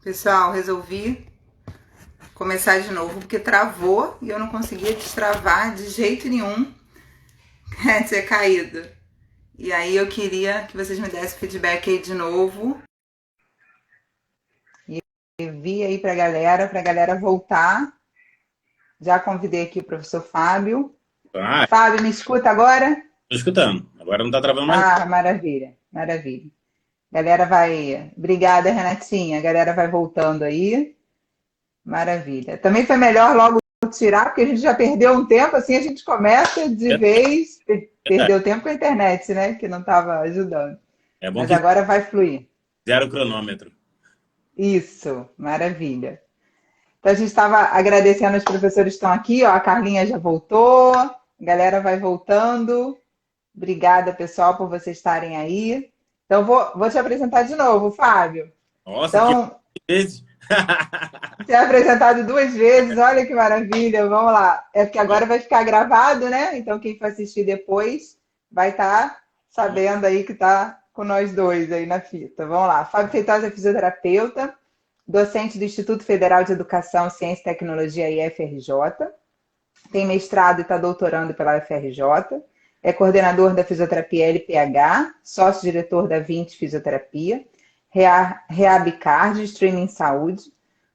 Pessoal, resolvi começar de novo porque travou e eu não conseguia destravar de jeito nenhum. Tinha caído. E aí eu queria que vocês me dessem feedback aí de novo. E vi aí pra galera voltar. Já convidei aqui o professor Fábio. Ah, Fábio, me escuta agora? tô escutando. Agora não tá travando mais. Ah, maravilha, maravilha. Galera vai. Obrigada, Renatinha. A galera vai voltando aí. Maravilha. Também foi melhor logo tirar, porque a gente já perdeu um tempo, assim a gente começa de É vez. verdade. Perdeu tempo com a internet, né? Que não estava ajudando. É bom Mas que agora vai fluir. zero o cronômetro. Isso, maravilha. Então a gente estava agradecendo os professores que estão aqui, ó. A Carlinha já voltou, a galera vai voltando. Obrigada, pessoal, por vocês estarem aí. Então vou te apresentar de novo, Fábio. Nossa, que Então, vezes. ser apresentado duas vezes, olha que maravilha. Vamos lá. É porque agora vai ficar gravado, né? Então quem for assistir depois vai estar sabendo aí que está com nós dois aí na fita. Vamos lá. Fábio Feitosa é fisioterapeuta, docente do Instituto Federal de Educação, Ciência e Tecnologia, IFRJ. Tem mestrado e está doutorando pela UFRJ. É coordenador da fisioterapia LPH, sócio-diretor da 20 Fisioterapia, Reabcard, Streaming Saúde,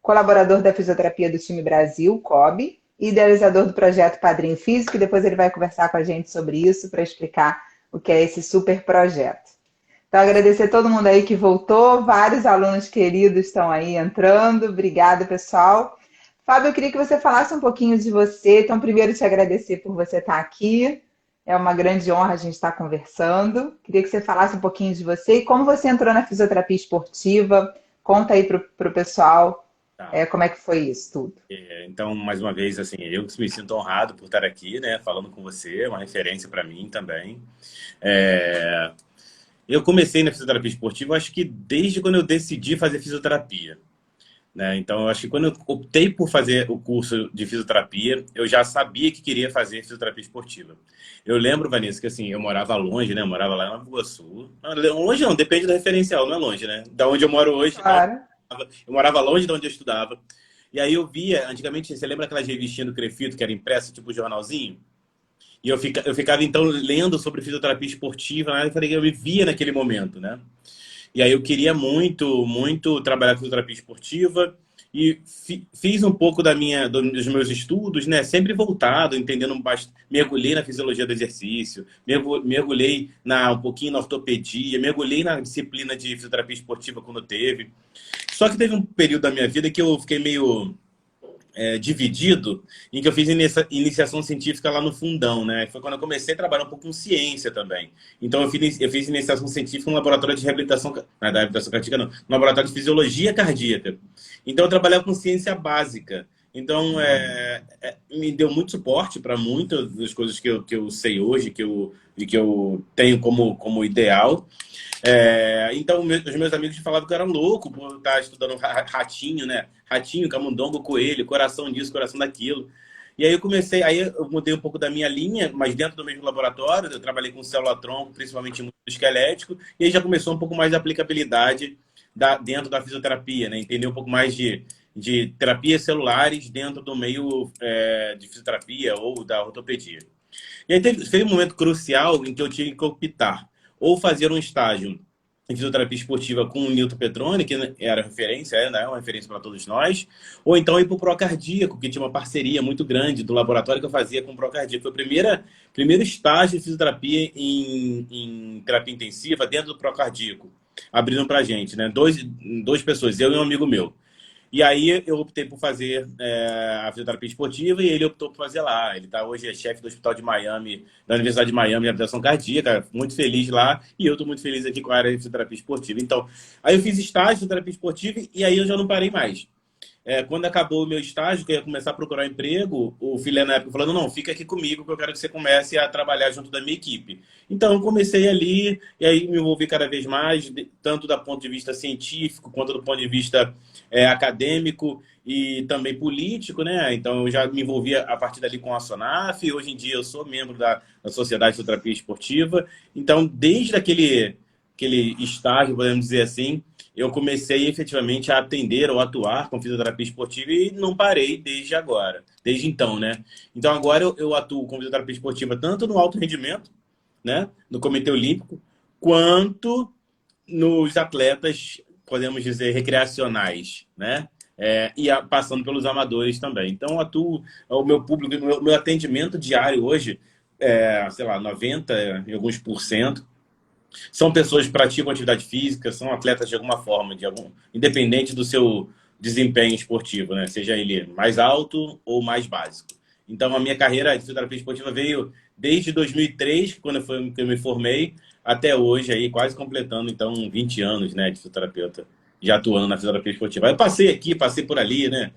colaborador da fisioterapia do time Brasil, COB, e idealizador do projeto Padrinho Físico, e depois ele vai conversar com a gente sobre isso para explicar o que é esse super projeto. Então, agradecer a todo mundo aí que voltou, vários alunos queridos estão aí entrando, obrigada, pessoal. Fábio, eu queria que você falasse um pouquinho de você. Então, primeiro, te agradecer por você estar aqui. É uma grande honra a gente estar conversando. Queria que você falasse um pouquinho de você e como você entrou na fisioterapia esportiva. Conta aí para o pessoal Tá. como é que foi isso tudo. Então, mais uma vez, assim, eu que me sinto honrado por estar aqui, né, falando com você, é uma referência para mim também. É, Eu comecei na fisioterapia esportiva, acho que desde quando eu decidi fazer fisioterapia. Né? Então, eu acho que quando eu optei por fazer o curso de fisioterapia, eu já sabia que queria fazer fisioterapia esportiva. Eu lembro, Vanessa, que assim, eu morava longe, né? Eu morava lá em Nova Iguaçu. Longe não, depende do referencial, não é longe, né? Da onde eu moro hoje, Claro. eu morava longe de onde eu estudava. E aí eu via, antigamente, você lembra aquelas revistinhas do Crefito que era impressa, tipo jornalzinho? E eu ficava, então, lendo sobre fisioterapia esportiva, né? Eu falei, eu me via naquele momento, né? E aí eu queria muito, muito trabalhar com fisioterapia esportiva e fiz um pouco dos meus estudos, né? Sempre voltado, entendendo bastante. Mergulhei na fisiologia do exercício, mergulhei um pouquinho na ortopedia, mergulhei na disciplina de fisioterapia esportiva quando teve. Só que teve um período da minha vida que eu fiquei meio dividido, em que eu fiz iniciação científica lá no fundão, né? Foi quando eu comecei a trabalhar um pouco com ciência também. Então eu fiz iniciação científica no laboratório de reabilitação, não é da reabilitação cardíaca não, no laboratório de fisiologia cardíaca. Então eu trabalhava com ciência básica. Então me deu muito suporte para muitas das coisas que eu sei hoje, e que eu tenho como ideal. Então, os meus amigos falavam que eu era louco por estar estudando ratinho, né? Ratinho, camundongo, coelho, coração disso, coração daquilo. E aí eu mudei um pouco da minha linha, mas dentro do mesmo laboratório, eu trabalhei com célula-tronco, principalmente muito esquelético, e aí já começou um pouco mais de aplicabilidade dentro da fisioterapia, né? Entender um pouco mais de terapias celulares dentro do meio de fisioterapia ou da ortopedia. E aí teve um momento crucial em que eu tive que optar ou fazer um estágio em fisioterapia esportiva com o Nilton Petroni, que era referência, né, uma referência para todos nós, ou então ir para o Procardíaco, que tinha uma parceria muito grande do laboratório que eu fazia com o Procardíaco. Foi o primeiro estágio de fisioterapia em terapia intensiva dentro do Procardíaco, abrindo para a gente, né? Duas pessoas, eu e um amigo meu. E aí eu optei por fazer a fisioterapia esportiva e ele optou por fazer lá. Ele tá hoje é chefe do Hospital de Miami, da Universidade de Miami, de Reabilitação Cardíaca, muito feliz lá. E eu estou muito feliz aqui com a área de fisioterapia esportiva. Então, aí eu fiz estágio de fisioterapia esportiva e aí eu já não parei mais. Quando acabou o meu estágio, que eu ia começar a procurar emprego, o filho na época falou, não, fica aqui comigo que eu quero que você comece a trabalhar junto da minha equipe. Então, eu comecei ali, e aí me envolvi cada vez mais, tanto do ponto de vista científico, quanto do ponto de vista acadêmico e também político, né? Então, eu já me envolvi a partir dali com a SONAF, hoje em dia eu sou membro da Sociedade de Fisioterapia Esportiva. Então, desde aquele aquele estágio, podemos dizer assim, eu comecei efetivamente a atender ou atuar com fisioterapia esportiva e não parei desde agora, desde então, né? Então agora eu atuo com fisioterapia esportiva tanto no alto rendimento, né, no Comitê Olímpico, quanto nos atletas, podemos dizer, recreacionais, né? Passando pelos amadores também. Então, eu atuo, o meu público, meu atendimento diário hoje, sei lá, 90 e alguns por cento, são pessoas que praticam atividade física, são atletas de alguma forma, independente do seu desempenho esportivo, né? Seja ele mais alto ou mais básico. Então, a minha carreira de fisioterapia esportiva veio desde 2003, quando que eu me formei, até hoje, aí, quase completando, então, 20 anos, né, de fisioterapeuta, já atuando na fisioterapia esportiva. Aí eu passei aqui, passei por ali, né?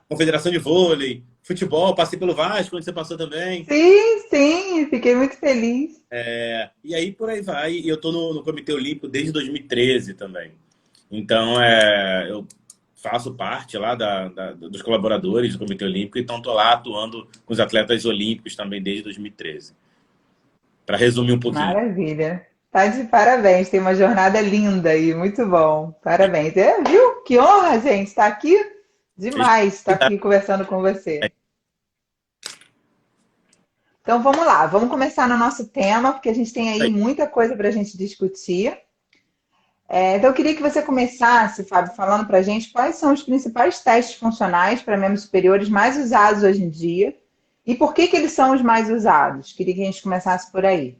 Confederação de Vôlei, futebol, passei pelo Vasco, onde você passou também. Sim, sim, fiquei muito feliz. E aí, por aí vai. E eu estou no Comitê Olímpico desde 2013 também. Então, eu faço parte lá dos colaboradores do Comitê Olímpico, então estou lá atuando com os atletas olímpicos também desde 2013. Para resumir um pouquinho. Maravilha. Tá de parabéns, tem uma jornada linda aí, muito bom. Parabéns. Viu? Que honra, gente, estar aqui. Demais estar aqui conversando com você. Então vamos lá, vamos começar no nosso tema, porque a gente tem aí muita coisa para a gente discutir. Então eu queria que você começasse, Fábio, falando para a gente quais são os principais testes funcionais para membros superiores mais usados hoje em dia e por que eles são os mais usados. Queria que a gente começasse por aí.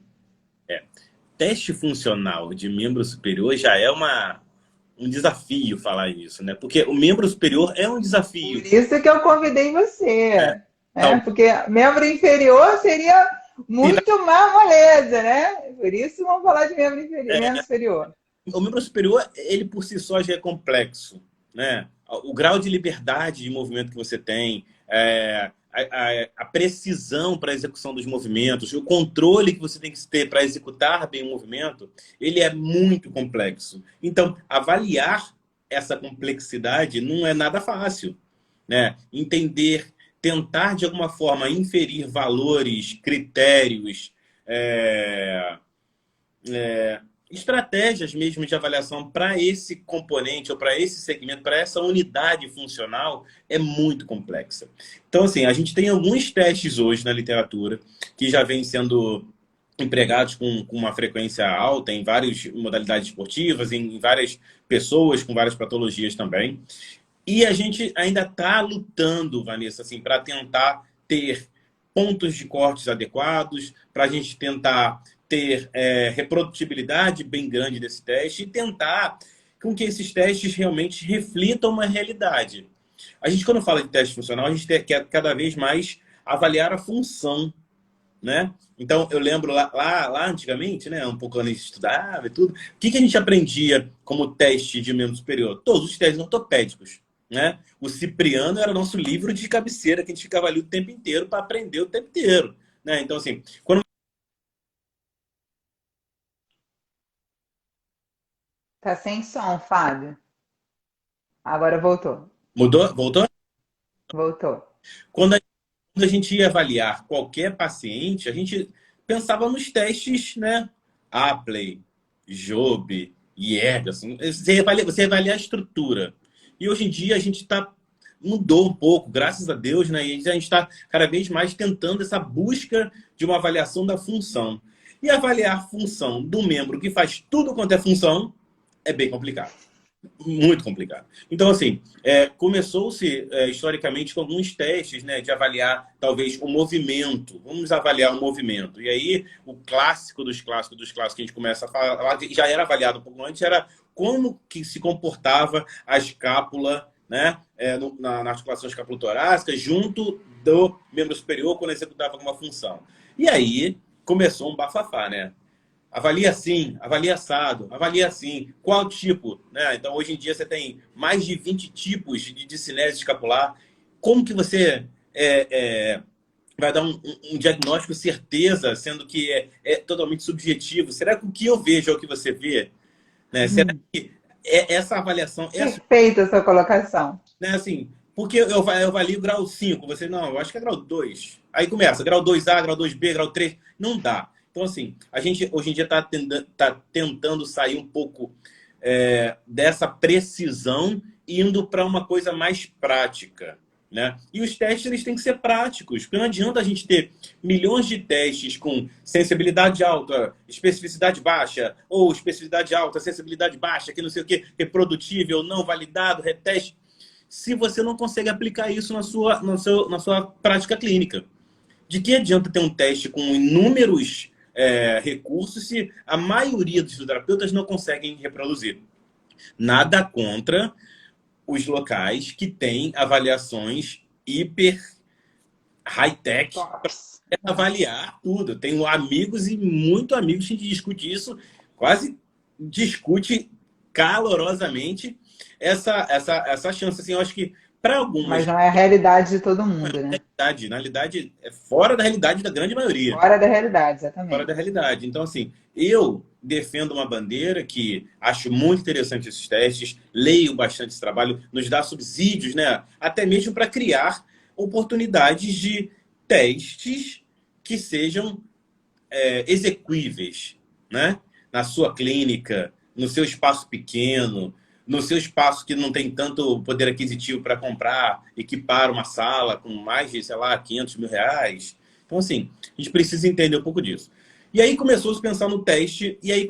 Teste funcional de membro superior já é um desafio falar isso, né? Porque o membro superior é um desafio. Por isso que eu convidei você. Porque membro inferior seria muito mais moleza, né? Por isso vamos falar de membro superior. O membro superior, ele por si só já é complexo, né? O grau de liberdade de movimento que você tem, a precisão para a execução dos movimentos, o controle que você tem que ter para executar bem o movimento, ele é muito complexo. Então, avaliar essa complexidade não é nada fácil, né? Entender, tentar de alguma forma inferir valores, critérios, estratégias mesmo de avaliação para esse componente ou para esse segmento, para essa unidade funcional, é muito complexa. Então, assim, a gente tem alguns testes hoje na literatura que já vêm sendo empregados com uma frequência alta em várias modalidades esportivas, em várias pessoas com várias patologias também. E a gente ainda está lutando, Vanessa, assim, para tentar ter pontos de cortes adequados, para a gente tentar ter reprodutibilidade bem grande desse teste e tentar com que esses testes realmente reflitam uma realidade. A gente, quando fala de teste funcional, a gente quer cada vez mais avaliar a função, né? Então, eu lembro lá antigamente, né, um pouco quando a gente estudava e tudo, o que a gente aprendia como teste de membro superior? Todos os testes ortopédicos, né? O Cipriano era o nosso livro de cabeceira, que a gente ficava ali o tempo inteiro para aprender o tempo inteiro, né? Então, assim, quando Tá sem som, Fábio. Agora voltou. mudou, voltou? Voltou. Quando a gente ia avaliar qualquer paciente, a gente pensava nos testes, né? Apley, Jobe, IERG, assim, você avalia a estrutura. E hoje em dia a gente mudou um pouco, graças a Deus, né? E a gente está cada vez mais tentando essa busca de uma avaliação da função. E avaliar a função do membro que faz tudo quanto é função é bem complicado. Muito complicado. Então, assim, começou-se historicamente com alguns testes, né, de avaliar talvez o movimento. Vamos avaliar o movimento. E aí, o clássico dos clássicos que a gente começa a falar, já era avaliado um pouco antes, era como que se comportava a escápula, né, na articulação escapulotorácica junto do membro superior quando executava alguma função. E aí, começou um bafafá, né? Avalia assim, avalia assado, avalia assim. Qual tipo? Né? Então, hoje em dia, você tem mais de 20 tipos de discinese escapular. Como que você vai dar um diagnóstico certeza, sendo que é totalmente subjetivo? Será que o que eu vejo é o que você vê? Né? Será que essa avaliação... Perfeita a sua colocação. Né? Assim, porque eu avalio grau 5, você não, eu acho que é grau 2. Aí começa, grau 2A, grau 2B, grau 3. Não dá. Então, assim, a gente hoje em dia está tentando sair um pouco dessa precisão, indo para uma coisa mais prática, né? E os testes eles têm que ser práticos, porque não adianta a gente ter milhões de testes com sensibilidade alta, especificidade baixa, ou especificidade alta, sensibilidade baixa, que não sei o que, reprodutível, não validado, reteste, se você não consegue aplicar isso na sua prática clínica. De que adianta ter um teste com inúmeros recursos se a maioria dos fisioterapeutas não conseguem reproduzir? Nada contra os locais que têm avaliações hiper high-tech para avaliar tudo. Eu tenho amigos e muito amigos que a gente discute isso, quase discute calorosamente essa chance. Assim, eu acho que para algumas... Mas não é a realidade de todo mundo, né? Na realidade, é fora da realidade da grande maioria. Fora da realidade, exatamente. Fora da realidade. Então, assim, eu defendo uma bandeira que acho muito interessante esses testes, leio bastante esse trabalho, nos dá subsídios, né? Até mesmo para criar oportunidades de testes que sejam execuíveis, né? Na sua clínica, no seu espaço pequeno, no seu espaço que não tem tanto poder aquisitivo para comprar, equipar uma sala com mais de, sei lá, 500 mil reais. Então, assim, a gente precisa entender um pouco disso. E aí começou-se a pensar no teste, e aí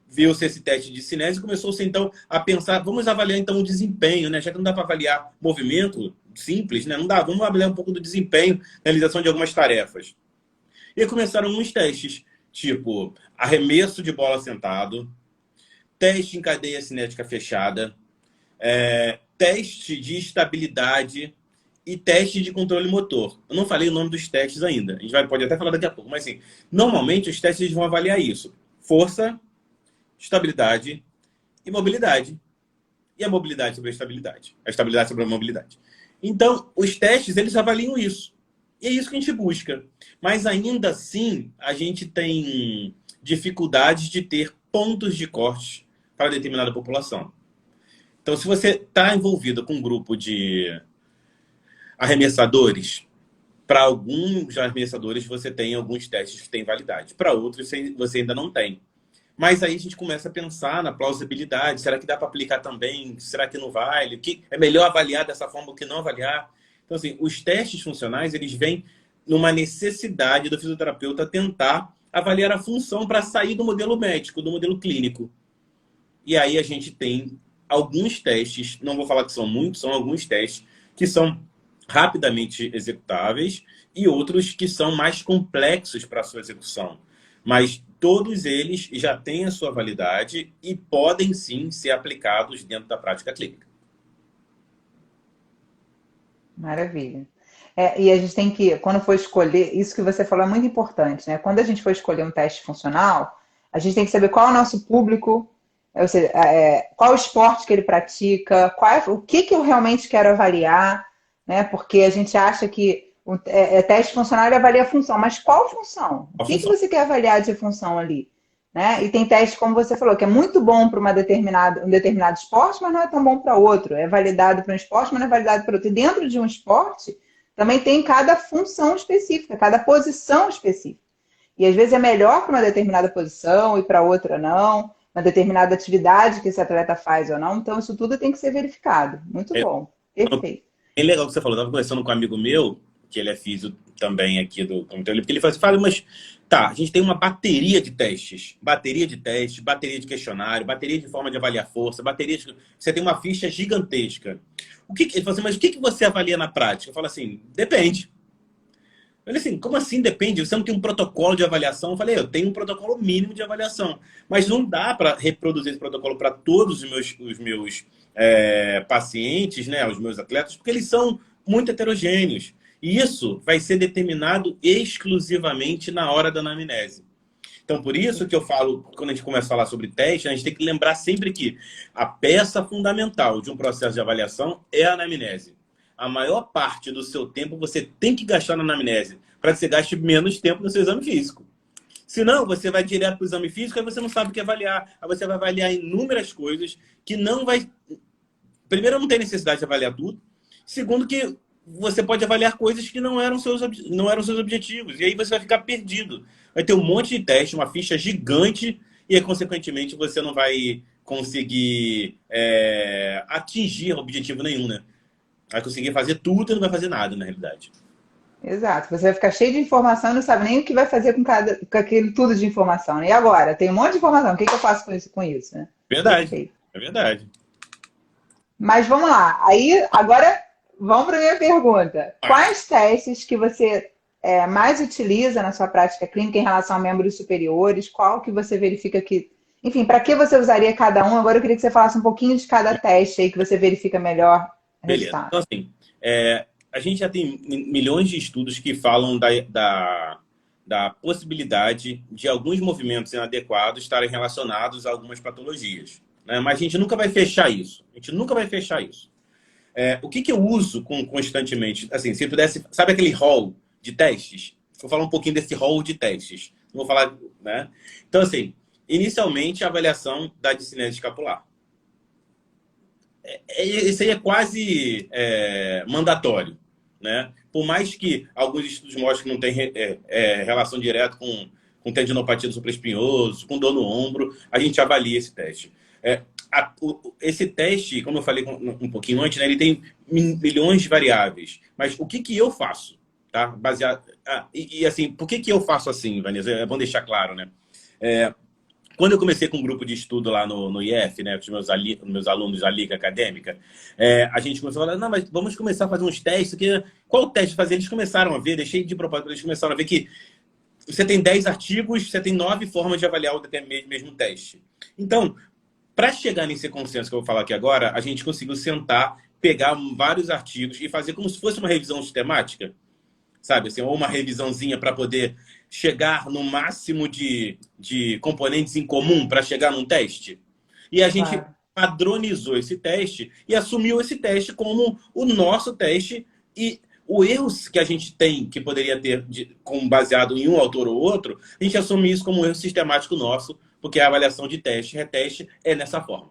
viu-se esse teste de cinese, e começou-se, então, a pensar, vamos avaliar, então, o desempenho, né? Já que não dá para avaliar movimento simples, né? Não dá, vamos avaliar um pouco do desempenho na realização de algumas tarefas. E aí começaram uns testes, tipo arremesso de bola sentado, teste em cadeia cinética fechada, teste de estabilidade e teste de controle motor. Eu não falei o nome dos testes ainda. A gente pode até falar daqui a pouco. Mas, assim, normalmente os testes vão avaliar isso. Força, estabilidade e mobilidade. E a mobilidade sobre a estabilidade. A estabilidade sobre a mobilidade. Então, os testes, eles avaliam isso. E é isso que a gente busca. Mas, ainda assim, a gente tem dificuldades de ter pontos de corte para determinada população. Então, se você está envolvido com um grupo de arremessadores, para alguns arremessadores você tem alguns testes que têm validade. Para outros você ainda não tem. Mas aí a gente começa a pensar na plausibilidade. Será que dá para aplicar também? Será que não vale? Que é melhor avaliar dessa forma do que não avaliar? Então, assim, os testes funcionais, eles vêm numa necessidade do fisioterapeuta tentar avaliar a função para sair do modelo médico, do modelo clínico. E aí a gente tem alguns testes, não vou falar que são muitos, são alguns testes que são rapidamente executáveis e outros que são mais complexos para a sua execução. Mas todos eles já têm a sua validade e podem sim ser aplicados dentro da prática clínica. Maravilha. E a gente tem que, quando for escolher, isso que você falou é muito importante, né? Quando a gente for escolher um teste funcional, a gente tem que saber qual é o nosso público, ou seja, qual o esporte que ele pratica, o que eu realmente quero avaliar, né? Porque a gente acha que teste funcional ele avalia a função, mas qual função? O que você quer avaliar de função ali? Né? E tem teste, como você falou, que é muito bom para um determinado esporte, mas não é tão bom para outro. É validado para um esporte, mas não é validado para outro. E dentro de um esporte, também tem cada função específica, cada posição específica. E às vezes é melhor para uma determinada posição e para outra não, uma determinada atividade que esse atleta faz ou não. Então, isso tudo tem que ser verificado. Muito bom. Perfeito. É legal o que você falou. Eu estava conversando com um amigo meu, que ele é físio também aqui do Comitê Olímpico, ele fala, mas tá, a gente tem uma bateria de testes, bateria de questionário, bateria de forma de avaliar força, você tem uma ficha gigantesca. Ele fala assim, mas o que você avalia na prática? Eu falo assim, depende. Eu falei assim, como assim depende? Você não tem um protocolo de avaliação? Eu falei, eu tenho um protocolo mínimo de avaliação, mas não dá para reproduzir esse protocolo para todos os meus pacientes, né, os meus atletas, porque eles são muito heterogêneos. E isso vai ser determinado exclusivamente na hora da anamnese. Então, por isso que eu falo, quando a gente começa a falar sobre teste, a gente tem que lembrar sempre que a peça fundamental de um processo de avaliação é a anamnese. A maior parte do seu tempo você tem que gastar na anamnese, para que você gaste menos tempo no seu exame físico. Senão, você vai direto para o exame físico e você não sabe o que avaliar. Aí você vai avaliar inúmeras coisas que não vai... Primeiro, não tem necessidade de avaliar tudo. Segundo, que você pode avaliar coisas que não eram seus objetivos. E aí você vai ficar perdido. Vai ter um monte de teste, uma ficha gigante, e aí, consequentemente, você não vai conseguir atingir objetivo nenhum, né? Vai conseguir fazer tudo e não vai fazer nada, na realidade. Exato. Você vai ficar cheio de informação e não sabe nem o que vai fazer com aquele tudo de informação, né? E agora? Tem um monte de informação. O que que eu faço com isso, né? Verdade. Perfeito. É verdade. Mas vamos lá. Aí, agora, vamos para a minha pergunta. Quais testes que você mais utiliza na sua prática clínica em relação a membros superiores? Qual que você verifica que... Enfim, para que você usaria cada um? Agora eu queria que você falasse um pouquinho de cada teste aí que você verifica melhor Beleza. resultado. Então, assim, a gente já tem milhões de estudos que falam da possibilidade de alguns movimentos inadequados estarem relacionados a algumas patologias, né? Mas a gente nunca vai fechar isso. A gente nunca vai fechar isso. O que eu uso constantemente? Assim, se eu pudesse... Sabe aquele hall de testes? Vou falar um pouquinho desse hall de testes. Não vou falar, né? Então, assim, inicialmente, a avaliação da discinese escapular. Isso aí é quase mandatório, né? Por mais que alguns estudos mostrem que não tem relação direta com tendinopatia do supraespinhoso, com dor no ombro, a gente avalia esse teste. Esse teste, como eu falei um pouquinho antes, né, ele tem milhões de variáveis. Mas o que eu faço? Tá? Baseado... assim, por que eu faço assim, Vanessa? É bom deixar claro, né? Quando eu comecei com um grupo de estudo lá no IF, né, com os meus alunos da Liga Acadêmica, a gente começou a falar, não, mas vamos começar a fazer uns testes. Qual teste fazer? Eles começaram a ver, deixei de propósito, eles começaram a ver que você tem 10 artigos, você tem 9 formas de avaliar o mesmo teste. Então, para chegar nesse consenso que eu vou falar aqui agora, a gente conseguiu sentar, pegar vários artigos e fazer como se fosse uma revisão sistemática, sabe? Assim, ou uma revisãozinha para poder chegar no máximo de componentes em comum para chegar num teste. E a gente padronizou esse teste e assumiu esse teste como o nosso teste. E o erro que a gente tem, que poderia ter baseado em um autor ou outro, a gente assume isso como um erro sistemático nosso, porque a avaliação de teste e reteste é nessa forma.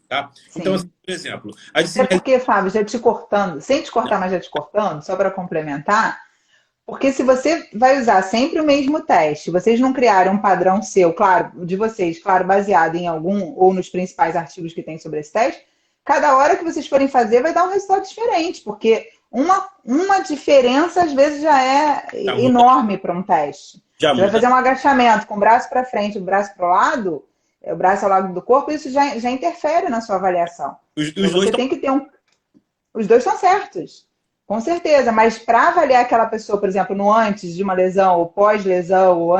Tá? Então, assim, por exemplo... Até porque, Fábio, já te cortando, sem te cortar, mas já te cortando, só para complementar, porque se você vai usar sempre o mesmo teste, vocês não criaram um padrão seu, claro, de vocês, claro, baseado em algum ou nos principais artigos que tem sobre esse teste, cada hora que vocês forem fazer vai dar um resultado diferente, porque uma diferença às vezes já é enorme para um teste. Você vai fazer um agachamento com o braço para frente, o braço para o lado, o braço ao lado do corpo, isso já interfere na sua avaliação. Você tem que ter Os dois estão certos. Com certeza, mas para avaliar aquela pessoa, por exemplo, no antes de uma lesão, ou pós-lesão, ou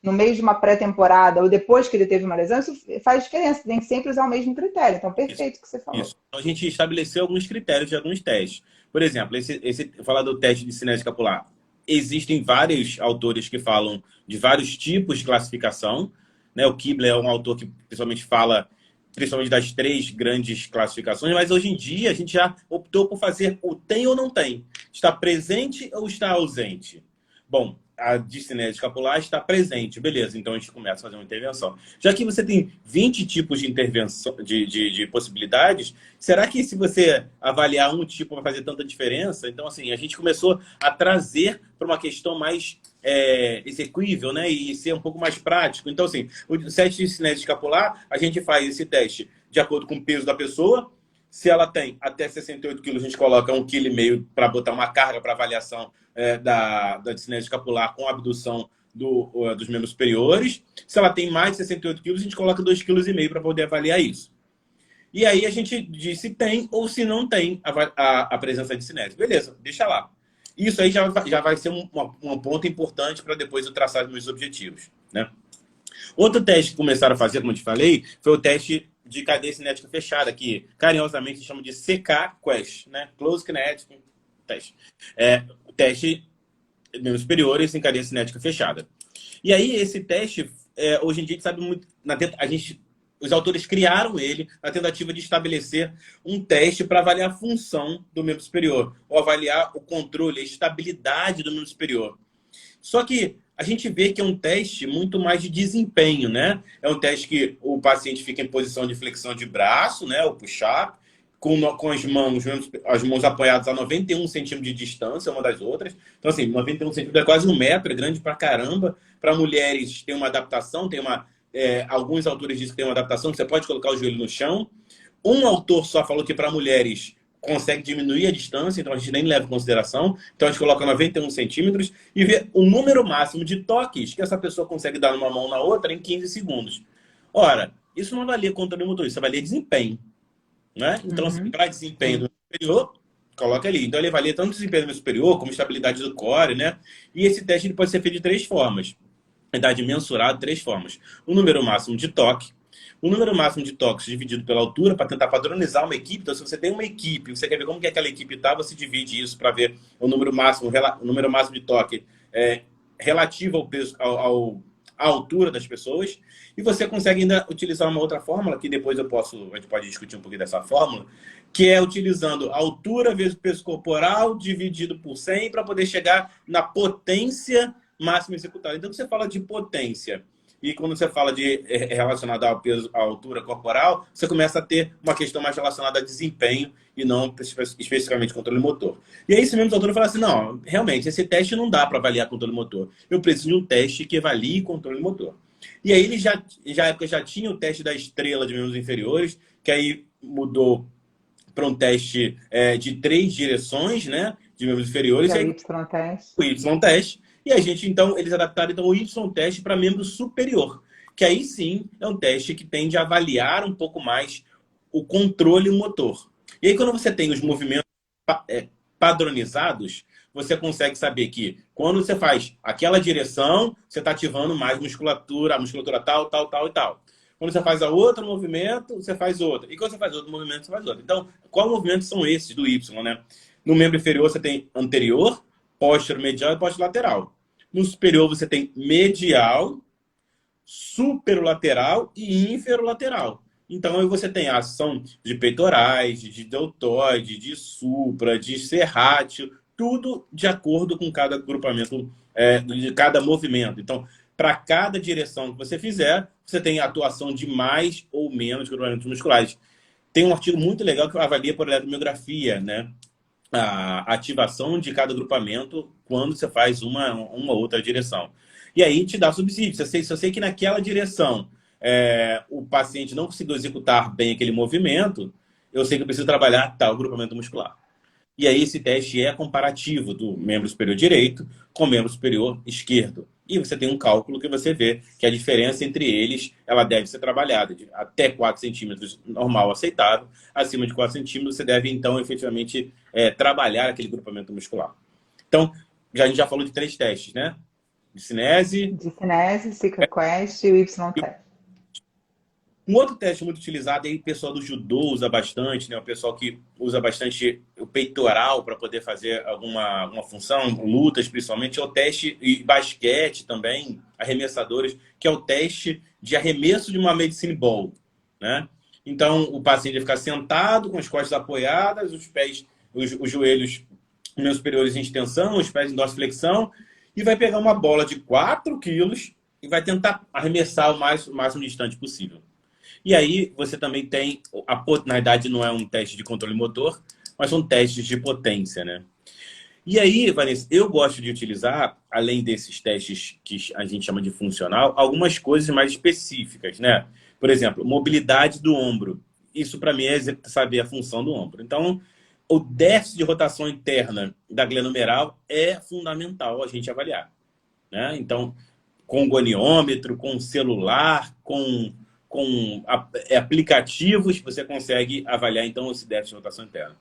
no meio de uma pré-temporada, ou depois que ele teve uma lesão, isso faz diferença. Tem que sempre usar o mesmo critério. Então, perfeito o que você falou. Isso. Então, a gente estabeleceu alguns critérios de alguns testes. Por exemplo, falar do teste de cinese escapular. Existem vários autores que falam de vários tipos de classificação, né? O Kibler é um autor que principalmente fala principalmente das 3 grandes classificações, mas hoje em dia a gente já optou por fazer o tem ou não tem. Está presente ou está ausente? Bom, a discinese escapular está presente. Beleza, então a gente começa a fazer uma intervenção. Já que você tem 20 tipos de intervenção, de possibilidades, será que se você avaliar um tipo vai fazer tanta diferença? Então, assim, a gente começou a trazer para uma questão mais execuível, né? E ser um pouco mais prático. Então, assim, o teste de discinese escapular, a gente faz esse teste de acordo com o peso da pessoa. Se ela tem até 68 quilos, a gente coloca 1,5 kg para botar uma carga para avaliação da discinese escapular com abdução dos membros superiores. Se ela tem mais de 68 quilos, a gente coloca 2,5 kg para poder avaliar isso. E aí a gente diz se tem ou se não tem a presença de discinese. Beleza, deixa lá. Isso aí já vai ser um ponto importante para depois eu traçar os meus objetivos, né? Outro teste que começaram a fazer, como eu te falei, foi o teste de cadeia cinética fechada, que carinhosamente se chama de CK-QEST, né? Close Kinetic Test. O teste de membros superiores em cadeia cinética fechada. E aí, esse teste, hoje em dia, a gente sabe muito... Os autores criaram ele na tentativa de estabelecer um teste para avaliar a função do membro superior, ou avaliar o controle, a estabilidade do membro superior. Só que a gente vê que é um teste muito mais de desempenho, né? É um teste que o paciente fica em posição de flexão de braço, né? O push-up, com as mãos apoiadas a 91 centímetros de distância uma das outras. Então, assim, 91 centímetros é quase 1 metro, é grande pra caramba. Para mulheres tem uma adaptação, alguns autores dizem que tem uma adaptação, que você pode colocar o joelho no chão. Um autor só falou que para mulheres consegue diminuir a distância, então a gente nem leva em consideração. Então a gente coloca 91 centímetros e vê o número máximo de toques que essa pessoa consegue dar numa mão na outra em 15 segundos. Ora, isso não avalia controle motor, isso avalia desempenho. Né? Então, assim, para desempenho do superior, coloca ali. Então, ele avalia tanto o desempenho do superior como estabilidade do core, né? E esse teste ele pode ser feito de 3 formas. Idade mensurada de 3 formas. O número máximo de toque. O número máximo de toques dividido pela altura para tentar padronizar uma equipe. Então, se você tem uma equipe, você quer ver como que aquela equipe está, você divide isso para ver o número máximo de toque relativo ao peso, à altura das pessoas. E você consegue ainda utilizar uma outra fórmula, que depois a gente pode discutir um pouquinho dessa fórmula, que é utilizando a altura vezes o peso corporal dividido por 100 para poder chegar na potência máxima executada. Então, você fala de potência e quando você fala de relacionada ao peso, à altura corporal, você começa a ter uma questão mais relacionada a desempenho e não especificamente controle motor. E aí, esse mesmo autor fala assim, não, realmente, esse teste não dá para avaliar controle motor. Eu preciso de um teste que avalie controle motor. E aí ele já tinha o teste da estrela de membros inferiores, que aí mudou para um teste de 3 direções, né, de membros inferiores. Que é o Y-teste. O Y-teste. E a gente, então, eles adaptaram então, o Y-teste para membro superior, que aí sim é um teste que tende a avaliar um pouco mais o controle motor. E aí, quando você tem os movimentos padronizados, você consegue saber que quando você faz aquela direção, você está ativando mais musculatura, a musculatura tal, tal, tal e tal. Quando você faz outro movimento, você faz outro. E quando você faz outro movimento, você faz outro. Então, quais movimentos são esses do Y, né? No membro inferior, você tem anterior, póstero medial e póstero lateral. No superior, você tem medial, superolateral e inferolateral. Então, aí você tem a ação de peitorais, de deltoide, de supra, de serrátil, tudo de acordo com cada agrupamento, de cada movimento. Então, para cada direção que você fizer, você tem atuação de mais ou menos grupamentos musculares. Tem um artigo muito legal que avalia por eletromiografia, né? A ativação de cada agrupamento quando você faz uma outra direção. E aí te dá subsídio. Se eu sei que naquela direção o paciente não conseguiu executar bem aquele movimento, eu sei que eu preciso trabalhar tal agrupamento muscular. E aí esse teste é comparativo do membro superior direito com o membro superior esquerdo. E você tem um cálculo que você vê que a diferença entre eles ela deve ser trabalhada de até 4 centímetros normal aceitável. Acima de 4 centímetros você deve, então, efetivamente trabalhar aquele grupamento muscular. Então, a gente já falou de 3 testes, né? De cinese, SicaQuest e o Y-teste. Um outro teste muito utilizado, aí o pessoal do judô usa bastante, né? O pessoal que usa bastante o peitoral para poder fazer alguma função, lutas principalmente, é o teste, e basquete também, arremessadores, que é o teste de arremesso de uma medicine ball, né? Então, o paciente vai ficar sentado, com as costas apoiadas, os pés, os joelhos meus superiores em extensão, os pés em dorsiflexão, e vai pegar uma bola de 4 quilos e vai tentar arremessar o máximo distante possível. E aí você também tem, na verdade não é um teste de controle motor, mas são testes de potência, né? E aí, Vanessa, eu gosto de utilizar, além desses testes que a gente chama de funcional, algumas coisas mais específicas, né? Por exemplo, mobilidade do ombro. Isso para mim é saber a função do ombro. Então, o déficit de rotação interna da glenomeral é fundamental a gente avaliar, né? Então, com goniômetro, com celular, com aplicativos, você consegue avaliar, então, esse déficit de rotação interna.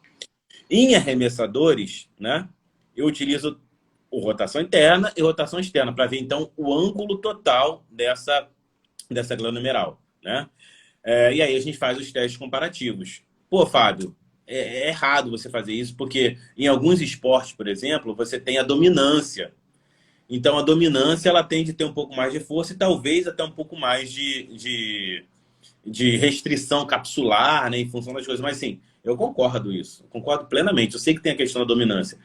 Em arremessadores, né, eu utilizo rotação interna e rotação externa para ver, então, o ângulo total dessa glenomeral, né? E aí a gente faz os testes comparativos. Pô, Fábio, é errado você fazer isso, porque em alguns esportes, por exemplo, você tem a dominância. Então, a dominância ela tende a ter um pouco mais de força e talvez até um pouco mais de restrição capsular, né, em função das coisas. Mas, sim, eu concordo isso. Eu concordo plenamente. Eu sei que tem a questão da dominância.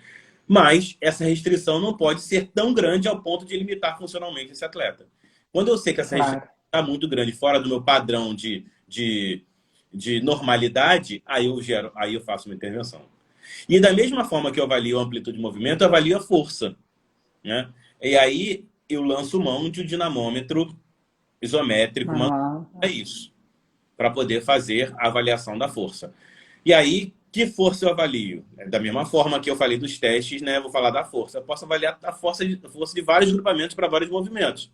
Mas essa restrição não pode ser tão grande ao ponto de limitar funcionalmente esse atleta. Quando eu sei que essa restrição está muito grande, fora do meu padrão de de normalidade, aí eu faço uma intervenção. E da mesma forma que eu avalio a amplitude de movimento, eu avalio a força, né? E aí eu lanço mão de um dinamômetro isométrico, Aham. é isso, para poder fazer a avaliação da força. E aí, que força eu avalio? Da mesma forma que eu falei dos testes, né? Vou falar da força. Eu posso avaliar a força de vários grupamentos para vários movimentos.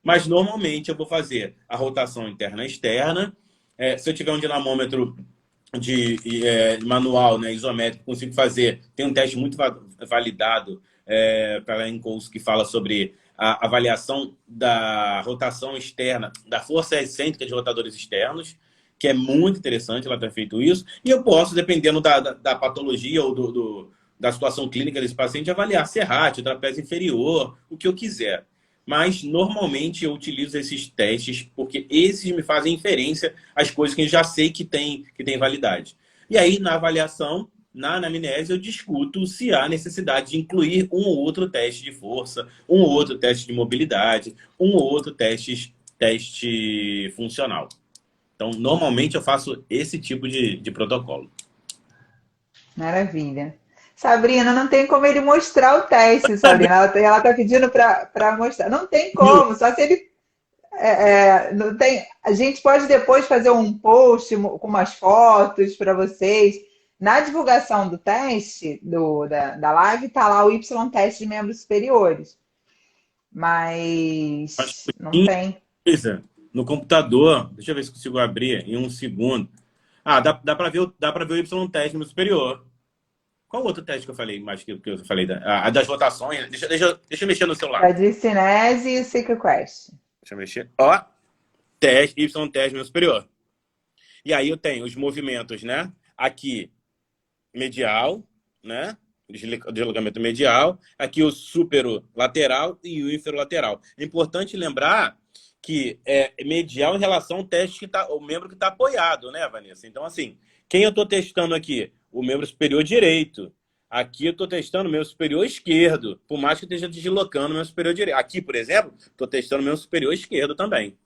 Mas normalmente eu vou fazer a rotação interna e externa. Se eu tiver um dinamômetro manual, né, isométrico, consigo fazer. Tem um teste muito validado pela Encous que fala sobre a avaliação da rotação externa, da força excêntrica de rotadores externos, que é muito interessante ela ter feito isso. E eu posso, dependendo da patologia ou da situação clínica desse paciente, avaliar serrátil, trapézio inferior, o que eu quiser. Mas, normalmente, eu utilizo esses testes porque esses me fazem inferência às coisas que eu já sei que tem validade. E aí, na avaliação, na anamnese, eu discuto se há necessidade de incluir um ou outro teste de força, um ou outro teste de mobilidade, um ou outro teste funcional. Então, normalmente, eu faço esse tipo de protocolo. Maravilha. Sabrina, não tem como ele mostrar o teste, Sabrina. Ela tá pedindo para mostrar. Não tem Viu? como, só se ele. Não tem, a gente pode depois fazer um post com umas fotos para vocês. Na divulgação do teste, da live, está lá o Y-teste de membros superiores. Mas, Mas não tem. coisa, no computador, deixa eu ver se consigo abrir em um segundo. Ah, dá pra ver o Y-teste no superior. Qual outro teste que eu falei mais que eu falei? A das rotações. Deixa eu mexer no A celular. de Cinese e o SequeQuest. Deixa eu mexer. Ó, teste, Y-teste no superior. E aí eu tenho os movimentos, né? Aqui, medial, né? Deslocamento medial. Aqui o superolateral e o inferolateral. É importante lembrar que é medial em relação ao teste o membro que está apoiado, né, Vanessa? Então, assim, quem eu estou testando aqui? O membro superior direito. Aqui eu estou testando o meu superior esquerdo, por mais que eu esteja deslocando o meu superior direito. Aqui, por exemplo, estou testando o meu superior esquerdo também,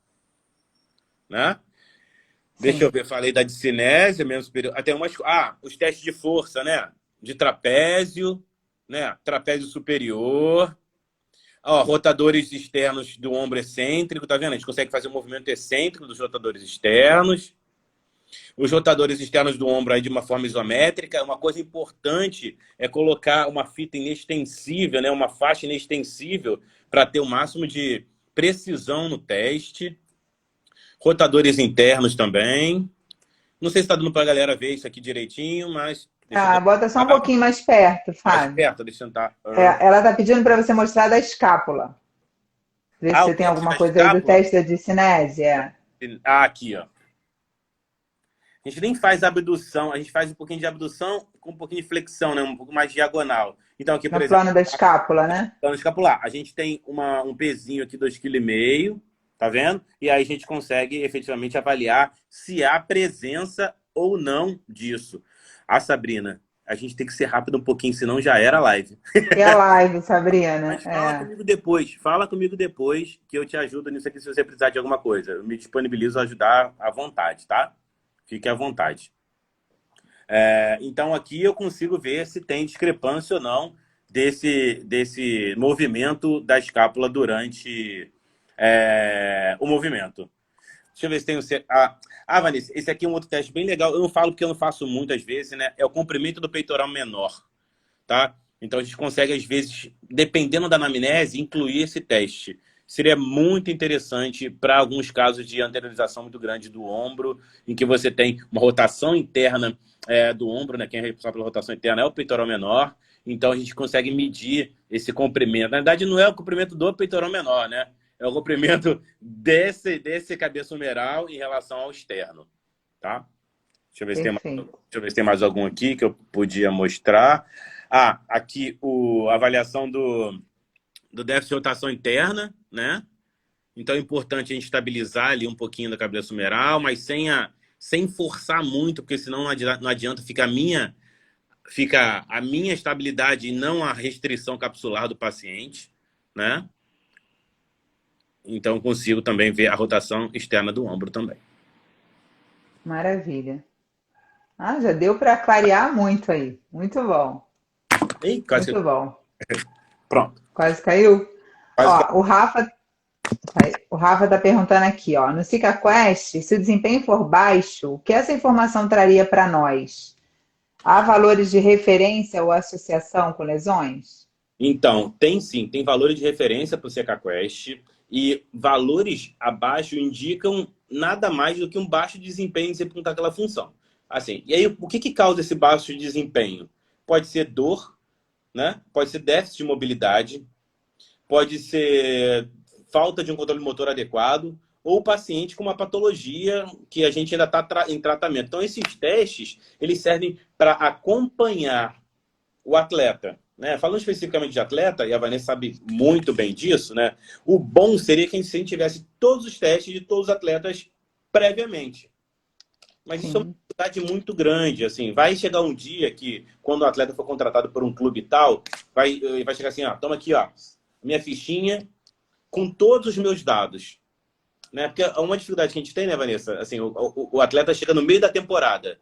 né? Deixa eu Sim. ver, falei da discinésia, membro superior. Até umas. Ah, os testes de força, né? De trapézio, né? Trapézio superior. Ó, rotadores externos do ombro excêntrico, tá vendo? A gente consegue fazer o movimento excêntrico dos rotadores externos. Os rotadores externos do ombro aí de uma forma isométrica. Uma coisa importante é colocar uma fita inextensível, né? Uma faixa inextensível para ter o máximo de precisão no teste. Rotadores internos também. Não sei se está dando para a galera ver isso aqui direitinho, mas deixa eu Ah, bota só um tentar. pouquinho mais perto, Mais Fábio. perto, deixa eu tentar. Ela está pedindo para você mostrar da escápula. Ver se Ah, o você tem teste alguma da coisa aí do escápula. teste da discinese. Ah, aqui, ó. A gente nem faz abdução, a gente faz um pouquinho de abdução com um pouquinho de flexão, né? Um pouco mais diagonal. Então, aqui, por No exemplo, plano da escápula, né? plano escapular. A gente tem um pezinho aqui, 2,5 kg, tá vendo? E aí a gente consegue efetivamente avaliar se há presença ou não disso. A Sabrina, a gente tem que ser rápido um pouquinho, senão já era a live. Que é live, Sabrina. Mas fala comigo depois que eu te ajudo nisso aqui se você precisar de alguma coisa. Eu me disponibilizo a ajudar à vontade, tá? Fique à vontade. Então aqui eu consigo ver se tem discrepância ou não desse movimento da escápula durante o movimento. Deixa eu ver se tem Vanessa, esse aqui é um outro teste bem legal. Eu não falo porque eu não faço muitas vezes, né? É o comprimento do peitoral menor, tá? Então a gente consegue, às vezes, dependendo da anamnese, incluir esse teste. Seria muito interessante para alguns casos de anteriorização muito grande do ombro, em que você tem uma rotação interna do ombro, né? Quem é responsável pela rotação interna é o peitoral menor. Então a gente consegue medir esse comprimento. Na verdade, não é o comprimento do peitoral menor, né? É o comprimento desse cabeço-humeral em relação ao externo, tá? Deixa eu ver se tem mais, Perfeito. deixa eu ver se tem mais algum aqui que eu podia mostrar. Ah, aqui a avaliação do déficit de rotação interna, né? Então é importante a gente estabilizar ali um pouquinho da cabeça humeral, mas sem forçar muito, porque senão não adianta, fica a minha estabilidade e não a restrição capsular do paciente, né? Então consigo também ver a rotação externa do ombro também. Maravilha. Ah, já deu para clarear muito aí. Muito bom. Ih, quase que... Muito bom. Pronto. Quase caiu? Quase que... Ó, o Rafa está perguntando aqui, ó, no SicaQuest, se o desempenho for baixo, o que essa informação traria para nós? Há valores de referência ou associação com lesões? Então, tem sim, tem valores de referência para o SecaQuest e valores abaixo indicam nada mais do que um baixo desempenho em executar aquela função. Assim, e aí, o que que causa esse baixo desempenho? Pode ser dor, né? Pode ser déficit de mobilidade, pode ser falta de um controle motor adequado ou paciente com uma patologia que a gente ainda está em tratamento. Então, esses testes, eles servem para acompanhar o atleta. Né? Falando especificamente de atleta, e a Vanessa sabe muito bem disso, né? O bom seria que a gente tivesse todos os testes de todos os atletas previamente. Mas isso é uma Sim, dificuldade muito grande. Assim, vai chegar um dia que, quando o atleta for contratado por um clube tal, vai chegar assim, ó, toma aqui, ó, minha fichinha com todos os meus dados. Né? Porque uma dificuldade que a gente tem, né, Vanessa? Assim, o atleta chega no meio da temporada,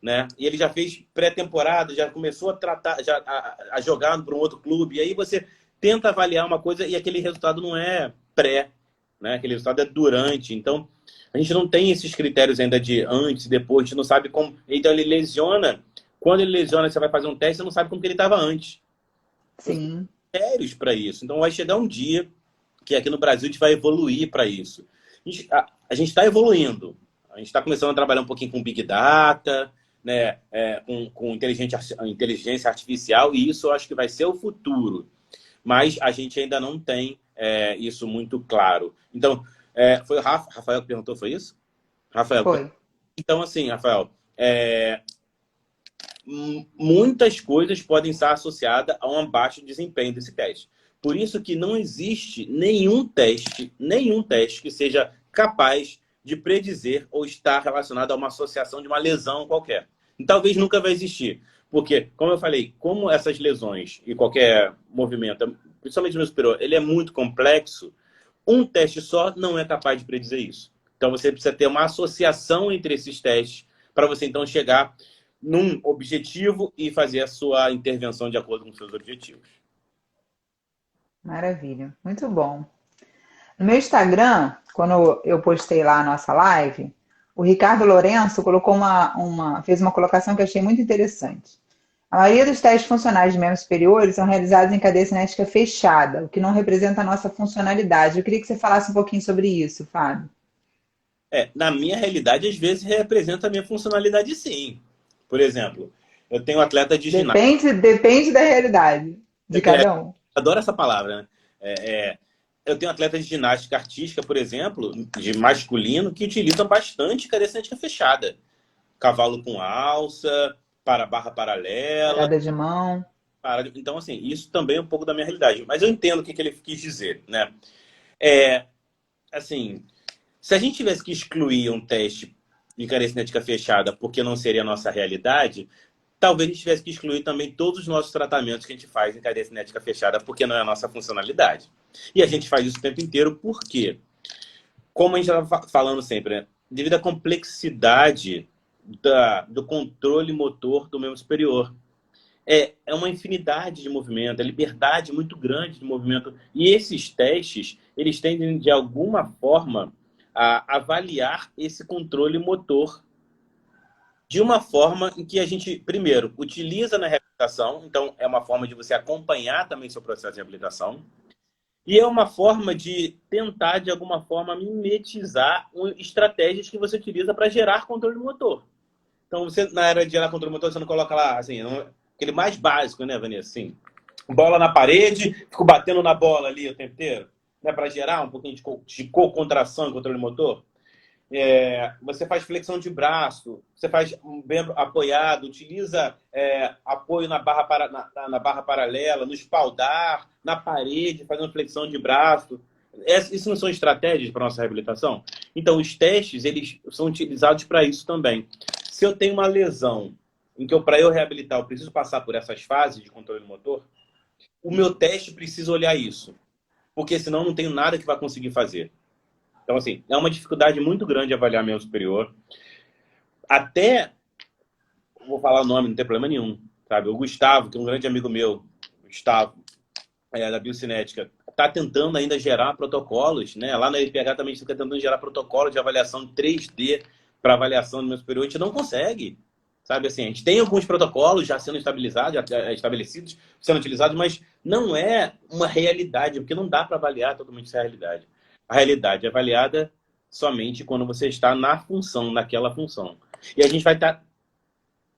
né? E ele já fez pré-temporada, já começou a tratar, já a jogar para um outro clube. E aí você tenta avaliar uma coisa e aquele resultado não é pré, né? Aquele resultado é durante. Então, a gente não tem esses critérios ainda de antes, depois, a gente não sabe como. Então, ele lesiona. Quando ele lesiona, você vai fazer um teste, você não sabe como que ele estava antes. Então, tem sim. critérios para isso. Então, vai chegar um dia que aqui no Brasil a gente vai evoluir para isso. A gente está evoluindo. A gente está começando a trabalhar um pouquinho com Big Data, né, com inteligência artificial, e isso eu acho que vai ser o futuro. Mas a gente ainda não tem isso muito claro. Então, foi o Rafael que perguntou, foi isso? Rafael, Foi. então assim, Rafael, muitas coisas podem estar associadas a um baixo desempenho desse teste. Por isso que não existe nenhum teste que seja capaz de predizer ou estar relacionado a uma associação de uma lesão qualquer. E talvez nunca vai existir. Porque, como eu falei, como essas lesões e qualquer movimento, principalmente no superior, ele é muito complexo, um teste só não é capaz de predizer isso. Então você precisa ter uma associação entre esses testes para você então chegar num objetivo e fazer a sua intervenção de acordo com os seus objetivos. Maravilha. Muito bom. No meu Instagram, quando eu postei lá a nossa live, o Ricardo Lourenço colocou fez uma colocação que eu achei muito interessante. A maioria dos testes funcionais de membros superiores são realizados em cadeia cinética fechada, o que não representa a nossa funcionalidade. Eu queria que você falasse um pouquinho sobre isso, Fábio. Na minha realidade, às vezes representa a minha funcionalidade, sim. Por exemplo, eu tenho um atleta de ginástica. Depende da realidade de Eu cada um. adoro essa palavra, né? Eu tenho atletas de ginástica artística, por exemplo, de masculino, que utilizam bastante cadeia cinética fechada. Cavalo com alça, para barra paralela. Parada de mão. Então, assim, isso também é um pouco da minha realidade. Mas eu entendo o que ele quis dizer, né? É, assim, se a gente tivesse que excluir um teste de cadeia cinética fechada porque não seria a nossa realidade, talvez a gente tivesse que excluir também todos os nossos tratamentos que a gente faz em cadeia cinética fechada porque não é a nossa funcionalidade. E a gente faz isso o tempo inteiro porque, como a gente estava falando sempre, né? Devido à complexidade do controle motor do membro superior. É uma infinidade de movimento, é liberdade muito grande de movimento. E esses testes, eles tendem, de alguma forma, a avaliar esse controle motor de uma forma em que a gente, primeiro, utiliza na reabilitação. Então, é uma forma de você acompanhar também seu processo de reabilitação. E é uma forma de tentar, de alguma forma, mimetizar estratégias que você utiliza para gerar controle motor. Então, você, na era de gerar controle motor, você não coloca lá, assim, aquele mais básico, né, Vanessa? Assim, bola na parede, fico batendo na bola ali o tempo inteiro, né, para gerar um pouquinho de co-contração e controle motor. Você faz flexão de braço, você faz um membro apoiado, utiliza apoio na barra paralela, no espaldar, na parede, fazendo flexão de braço. Isso não são estratégias para a nossa reabilitação? Então, os testes, eles são utilizados para isso também. Se eu tenho uma lesão em que para eu reabilitar eu preciso passar por essas fases de controle motor, o meu teste precisa olhar isso. Porque senão não tenho nada que vai conseguir fazer. Então, assim, é uma dificuldade muito grande avaliar membro superior. até, vou falar o nome, não tem problema nenhum, sabe? O Gustavo, que é um grande amigo meu, Gustavo, da Biocinética, está tentando ainda gerar protocolos, né? Lá na IPH também está tentando gerar protocolos de avaliação 3D para avaliação do meu superior. A gente não consegue, sabe? Assim, a gente tem alguns protocolos já sendo estabilizados, já estabelecidos, sendo utilizados, mas não é uma realidade, porque não dá para avaliar totalmente essa realidade. A realidade é avaliada somente quando você está na função, naquela função. E a gente vai estar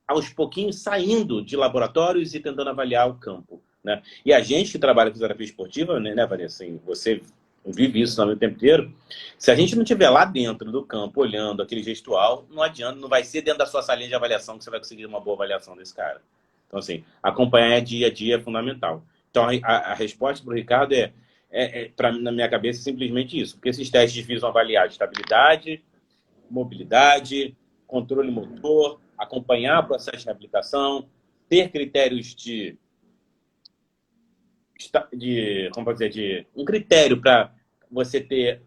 aos pouquinhos saindo de laboratórios e tentando avaliar o campo, né? E a gente que trabalha com fisioterapia esportiva, né, Vanessa? Assim, você vive isso o tempo inteiro. Se a gente não estiver lá dentro do campo, olhando aquele gestual, não adianta, não vai ser dentro da sua salinha de avaliação que você vai conseguir uma boa avaliação desse cara. Então, assim, acompanhar dia a dia é fundamental. Então, a resposta para o Ricardo na minha cabeça, simplesmente isso. Porque esses testes visam avaliar estabilidade, mobilidade, controle motor, acompanhar o processo de reabilitação, ter critérios como pode dizer, um critério para você ter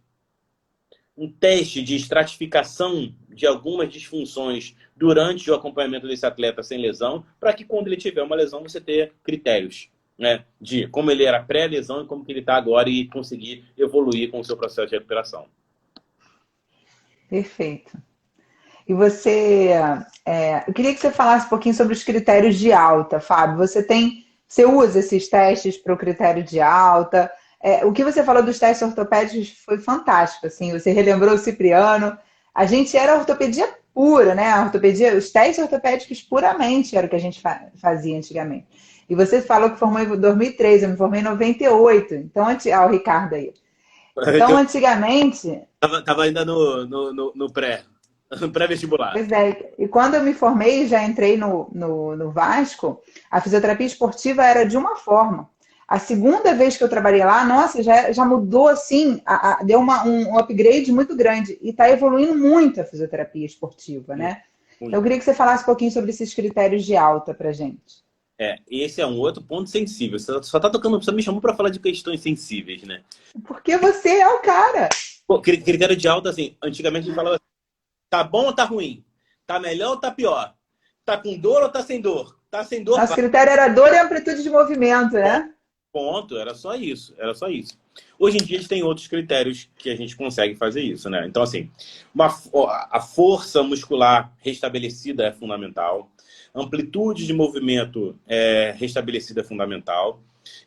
um teste de estratificação de algumas disfunções durante o acompanhamento desse atleta sem lesão, para que quando ele tiver uma lesão você ter critérios, né, de como ele era pré-lesão e como que ele está agora e conseguir evoluir com o seu processo de recuperação. Perfeito. E você, eu queria que você falasse um pouquinho sobre os critérios de alta, Fábio. Você usa esses testes para o critério de alta? O que você falou dos testes ortopédicos foi fantástico, assim. Você relembrou o Cipriano. A gente era ortopedia pura, né? A ortopedia, os testes ortopédicos puramente era o que a gente fazia antigamente. E você falou que formou em 2003, eu me formei em 98. Então, o Ricardo aí. Então, antigamente... Tava ainda no pré-vestibular. Pois é, e quando eu me formei, já entrei no Vasco, a fisioterapia esportiva era de uma forma. A segunda vez que eu trabalhei lá, nossa, já mudou assim, deu um upgrade muito grande. E está evoluindo muito a fisioterapia esportiva, né? Então eu queria que você falasse um pouquinho sobre esses critérios de alta pra gente. Esse é um outro ponto sensível. Você só tá tocando, você me chamou para falar de questões sensíveis, né? Porque você é o cara. Pô, critério de alta, assim, antigamente a gente falava assim, tá bom ou tá ruim? Tá melhor ou tá pior? Tá com dor ou tá sem dor? Tá sem dor. Nosso critério era dor e amplitude de movimento, né? Ponto, era só isso. Hoje em dia a gente tem outros critérios que a gente consegue fazer isso, né? Então, assim, a força muscular restabelecida é fundamental, amplitude de movimento restabelecida é fundamental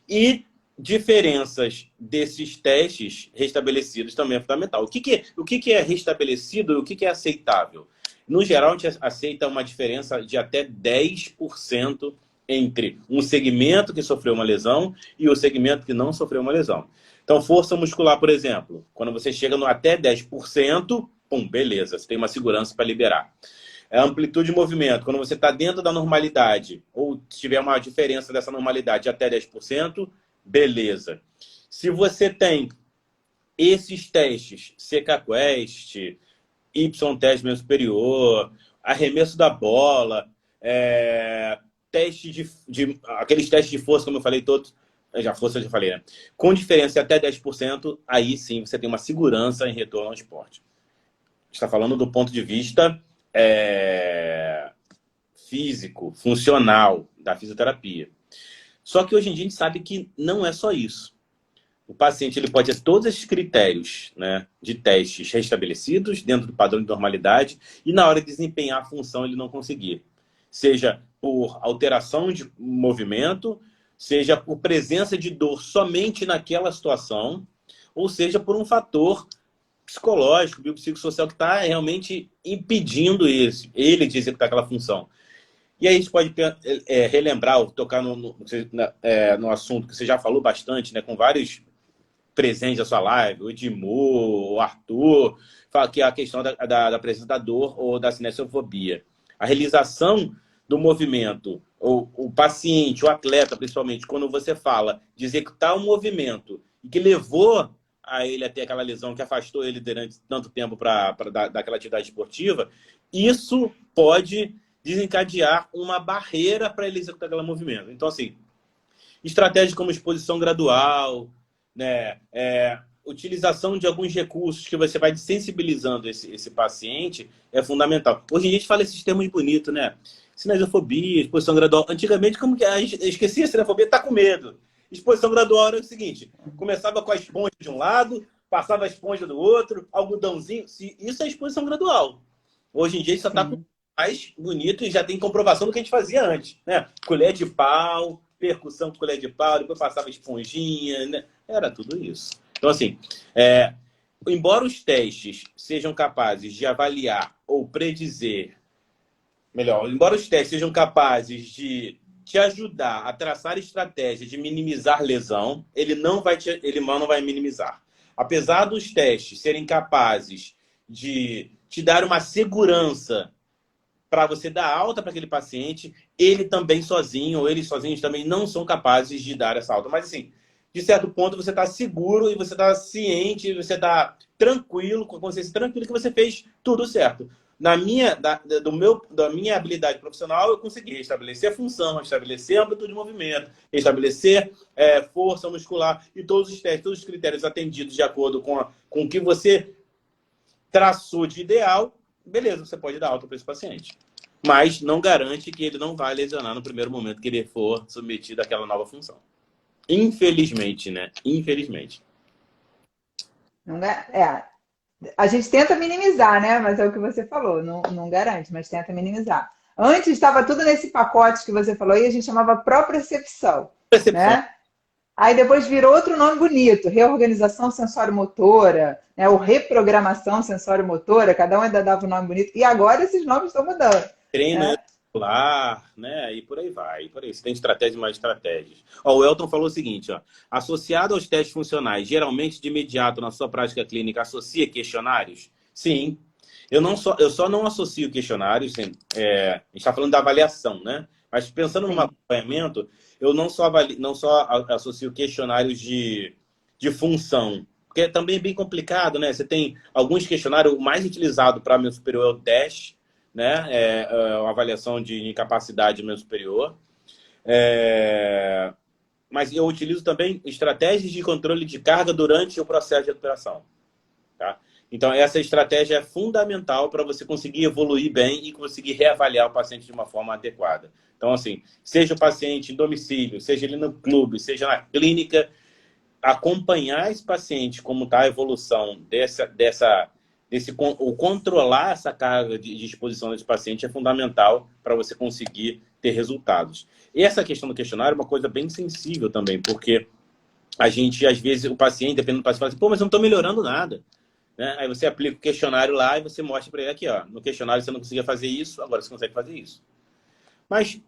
e diferenças desses testes restabelecidos também é fundamental. O que é restabelecido e o que é aceitável? No geral, a gente aceita uma diferença de até 10% entre um segmento que sofreu uma lesão e o segmento que não sofreu uma lesão. Então, força muscular, por exemplo, quando você chega no até 10%, pum, beleza, você tem uma segurança para liberar. Amplitude de movimento, quando você está dentro da normalidade ou tiver uma diferença dessa normalidade de até 10%, beleza. Se você tem esses testes, CK-Quest, Y-teste meio superior, arremesso da bola, aqueles testes de força, como eu falei, todos, força eu já falei, né? Com diferença de até 10%, aí sim você tem uma segurança em retorno ao esporte. Está falando do ponto de vista físico, funcional da fisioterapia. Só que hoje em dia a gente sabe que não é só isso. O paciente ele pode ter todos esses critérios, né, de testes restabelecidos dentro do padrão de normalidade e na hora de desempenhar a função ele não conseguir. Seja por alteração de movimento, seja por presença de dor somente naquela situação, ou seja por um fator psicológico, biopsicossocial que está realmente impedindo ele de executar aquela função. E aí a gente pode relembrar, ou tocar no assunto que você já falou bastante, né, com vários presentes da sua live, o Edmur, o Arthur, que é a questão da presença da dor ou da cinesiofobia. A realização do movimento, ou o paciente, o atleta principalmente, quando você fala de executar um movimento e que levou a ele a ter aquela lesão que afastou ele durante tanto tempo daquela atividade esportiva, isso pode desencadear uma barreira para ele executar aquele movimento. Então, assim, estratégias como exposição gradual, né, utilização de alguns recursos que você vai sensibilizando esse paciente é fundamental. Hoje em dia a gente fala esses termos bonitos, né? Cinesiofobia, exposição gradual. Antigamente, como que a gente esquecia a cinesiofobia? Tá com medo. Exposição gradual era o seguinte, começava com a esponja de um lado, passava a esponja do outro, algodãozinho. Isso é exposição gradual. Hoje em dia a gente só está com mais bonito e já tem comprovação do que a gente fazia antes, né? Colher de pau, percussão com colher de pau, depois passava esponjinha, né? Era tudo isso. Então, assim, embora os testes sejam capazes de avaliar ou predizer, melhor, embora os testes sejam capazes de te ajudar a traçar estratégias de minimizar lesão, ele não vai minimizar. Apesar dos testes serem capazes de te dar uma segurança para você dar alta para aquele paciente, ele também sozinho, ou eles sozinhos também não são capazes de dar essa alta. Mas, assim, de certo ponto, você está seguro e você está ciente, você está tranquilo, com a consciência tranquila que você fez tudo certo. Da minha habilidade profissional, eu consegui restabelecer a função, restabelecer a amplitude de movimento, restabelecer força muscular e todos os testes, todos os critérios atendidos de acordo com o que você traçou de ideal, beleza, você pode dar alta para esse paciente. Mas não garante que ele não vai lesionar no primeiro momento que ele for submetido àquela nova função. Infelizmente, né? Infelizmente. A gente tenta minimizar, né? Mas é o que você falou, não garante, mas tenta minimizar. Antes estava tudo nesse pacote que você falou e a gente chamava propriocepção. Né? Aí depois virou outro nome bonito, reorganização sensório-motora, né? Ou reprogramação sensório-motora, cada um ainda dava um nome bonito. E agora esses nomes estão mudando. Treino muscular, né? E por aí vai. Por aí. Você tem estratégias mais estratégias. Ó, o Elton falou o seguinte, ó. Associado aos testes funcionais, geralmente de imediato na sua prática clínica, associa questionários? Sim. Eu só não associo questionários, a gente está falando da avaliação, né? Mas pensando no acompanhamento, eu não só associo questionários de função, porque também é bem complicado, né? Você tem alguns questionários, o mais utilizado para meu superior é o DASH, né? A avaliação de incapacidade do meu superior. Mas eu utilizo também estratégias de controle de carga durante o processo de recuperação. Tá? Então, essa estratégia é fundamental para você conseguir evoluir bem e conseguir reavaliar o paciente de uma forma adequada. Então, assim, seja o paciente em domicílio, seja ele no clube, seja na clínica, acompanhar esse paciente, como está a evolução ou controlar essa carga de exposição desse paciente é fundamental para você conseguir ter resultados. E essa questão do questionário é uma coisa bem sensível também, porque a gente, às vezes, o paciente, dependendo do paciente, fala assim, pô, mas eu não estou melhorando nada. Né? Aí você aplica o questionário lá e você mostra para ele aqui, ó, no questionário você não conseguia fazer isso, agora você consegue fazer isso. Mas,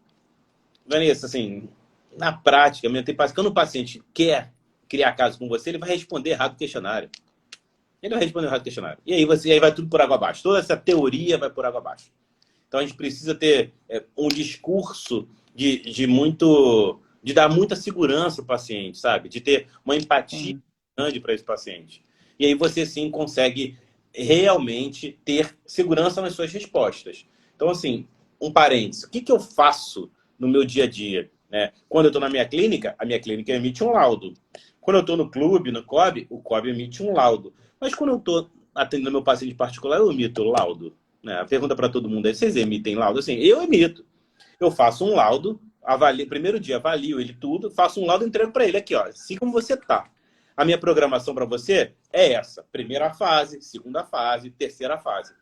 Vanessa, assim, na prática, quando o paciente quer criar caso com você, ele vai responder errado o questionário. Ele vai responder errado o questionário. E aí vai tudo por água abaixo. Toda essa teoria vai por água abaixo. Então a gente precisa ter um discurso de dar muita segurança ao paciente, sabe? De ter uma empatia grande para esse paciente. E aí você sim consegue realmente ter segurança nas suas respostas. Então, assim, um parênteses. O que eu faço no meu dia a dia? Né? Quando eu estou na minha clínica, a minha clínica emite um laudo. Quando eu estou no clube, no COB, o COB emite um laudo. Mas quando eu estou atendendo meu paciente particular, eu emito laudo. Né? A pergunta para todo mundo é, vocês emitem laudo? Assim, eu emito. Eu faço um laudo, primeiro dia avalio ele tudo, faço um laudo e entrego para ele aqui, ó, assim como você está. A minha programação para você é essa. Primeira fase, segunda fase, terceira fase.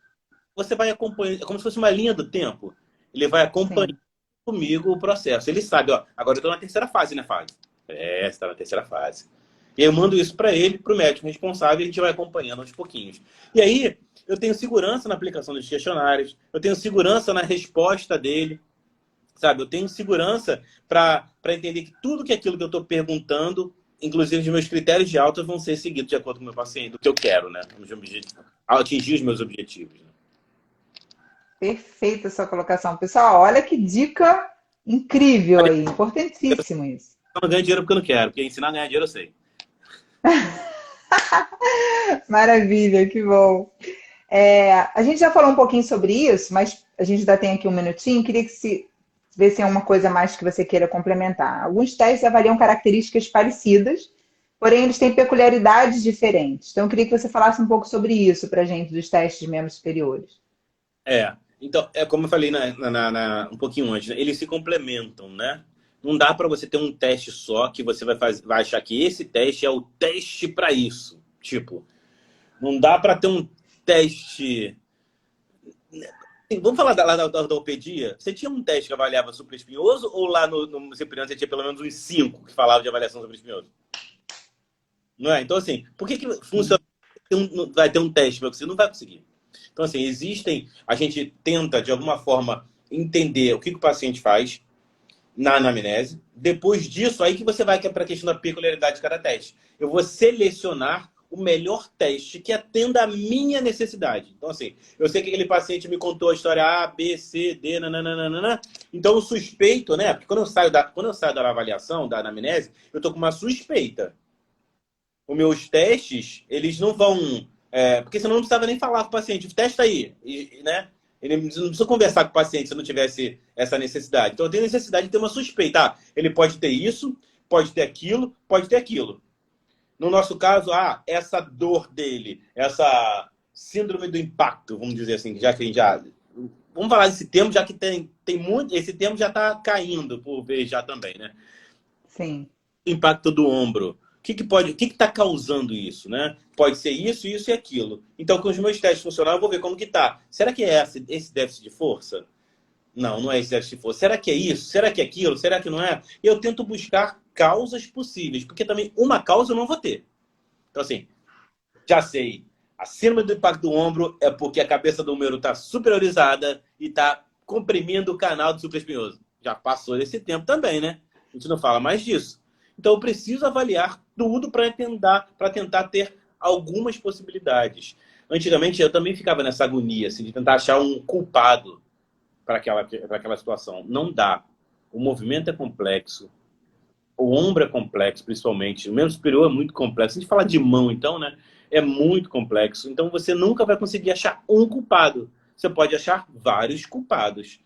Você vai acompanhando, é como se fosse uma linha do tempo. Ele vai acompanhando comigo o processo. Ele sabe, ó, agora eu estou na terceira fase, né, Fábio? Você está na terceira fase. E eu mando isso para ele, para o médico responsável, e a gente vai acompanhando aos pouquinhos. E aí, eu tenho segurança na aplicação dos questionários, eu tenho segurança na resposta dele, sabe? Eu tenho segurança para entender que tudo aquilo que eu estou perguntando, inclusive os meus critérios de alta, vão ser seguidos de acordo com o meu paciente, do que eu quero, né? Atingir os meus objetivos. Né? Perfeita a sua colocação. Pessoal, olha que dica incrível aí, importantíssimo isso. Eu não ganho dinheiro porque eu não quero, porque ensinar a ganhar dinheiro eu sei. Maravilha, que bom. A gente já falou um pouquinho sobre isso, mas a gente ainda tem aqui um minutinho. Queria ver se é uma coisa mais que você queira complementar. Alguns testes avaliam características parecidas, porém eles têm peculiaridades diferentes. Então, eu queria que você falasse um pouco sobre isso para a gente, dos testes de membros superiores. Então, é como eu falei um pouquinho antes, né? Eles se complementam, né? Não dá para você ter um teste só que você vai achar que esse teste é o teste para isso. Tipo, não dá para ter um teste. Vamos falar da ortopedia? Você tinha um teste que avaliava supraespinhoso ou lá no Cipriano você tinha pelo menos uns 5 que falavam de avaliação supraespinhoso? Não é? Então, assim, por que funciona? Vai ter um teste para você? Não vai conseguir. Então, assim, a gente tenta, de alguma forma, entender o que o paciente faz na anamnese. Depois disso, aí que você vai para a questão da peculiaridade de cada teste. Eu vou selecionar o melhor teste que atenda à minha necessidade. Então, assim, eu sei que aquele paciente me contou a história A, B, C, D, nananana. Então, eu suspeito, né? Porque quando eu saio da avaliação, da anamnese, eu tô com uma suspeita. Os meus testes, eles não vão... porque senão eu não precisava nem falar com o paciente. Testa aí, né? Ele não precisa conversar com o paciente se não tivesse essa necessidade. Então, eu tenho necessidade de ter uma suspeita. Ele pode ter isso, pode ter aquilo, pode ter aquilo. No nosso caso, essa dor dele, essa síndrome do impacto, vamos dizer assim, já que a gente já... Vamos falar desse termo, já que tem muito... Esse termo já está caindo por vez já também, né? Sim. Impacto do ombro. O que está causando isso, né? Pode ser isso, isso e aquilo. Então, com os meus testes funcionais, eu vou ver como que tá. Será que é esse déficit de força? Não, não é esse déficit de força. Será que é isso? Será que é aquilo? Será que não é? Eu tento buscar causas possíveis, porque também uma causa eu não vou ter. Então, assim, já sei. A síndrome do impacto do ombro é porque a cabeça do número está superiorizada e está comprimindo o canal do supraespinhoso. Já passou esse tempo também, né? A gente não fala mais disso. Então, eu preciso avaliar tudo para tentar ter algumas possibilidades. Antigamente, eu também ficava nessa agonia assim, de tentar achar um culpado para aquela situação. Não dá. O movimento é complexo. O ombro é complexo, principalmente. O membro superior é muito complexo. Se a gente falar de mão, então, né? É muito complexo. Então, você nunca vai conseguir achar um culpado. Você pode achar vários culpados.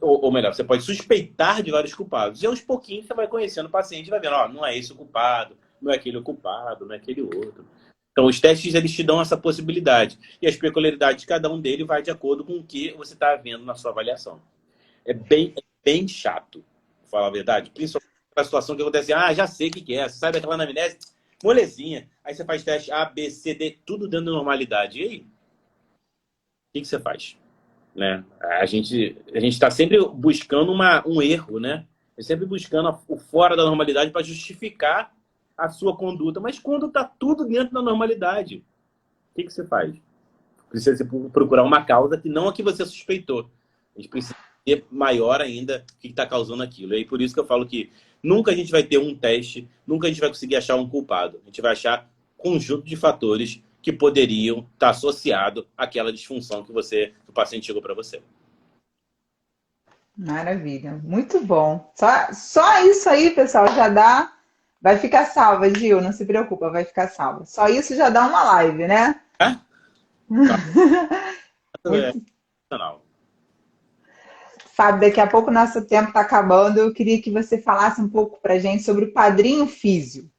Ou melhor, você pode suspeitar de vários culpados. E aos pouquinhos você vai conhecendo o paciente e vai vendo, não é esse o culpado, não é aquele o culpado, não é aquele outro. Então, os testes, eles te dão essa possibilidade. E as peculiaridades de cada um deles vai de acordo com o que você está vendo na sua avaliação. É bem chato, pra falar a verdade. Principalmente na situação que acontece, já sei o que é. Você sabe aquela anamnese, molezinha. Aí você faz teste A, B, C, D, tudo dentro da normalidade. E aí? O que você faz? Né? A gente está sempre buscando um erro, né? É sempre buscando o fora da normalidade para justificar a sua conduta. Mas quando está tudo dentro da normalidade, o que você faz? Precisa procurar uma causa que não a que você suspeitou. A gente precisa ter maior ainda o que está causando aquilo. E aí, por isso que eu falo que nunca a gente vai ter um teste, nunca a gente vai conseguir achar um culpado. A gente vai achar conjunto de fatores que poderiam estar associados àquela disfunção que o paciente chegou para você. Maravilha, muito bom. Só isso aí, pessoal, já dá. Vai ficar salva, Gil, não se preocupa, vai ficar salva. Só isso já dá uma live, né? Tá? Muito... Não. Fábio, daqui a pouco o nosso tempo está acabando. Eu queria que você falasse um pouco para a gente sobre o Padrinho Físio.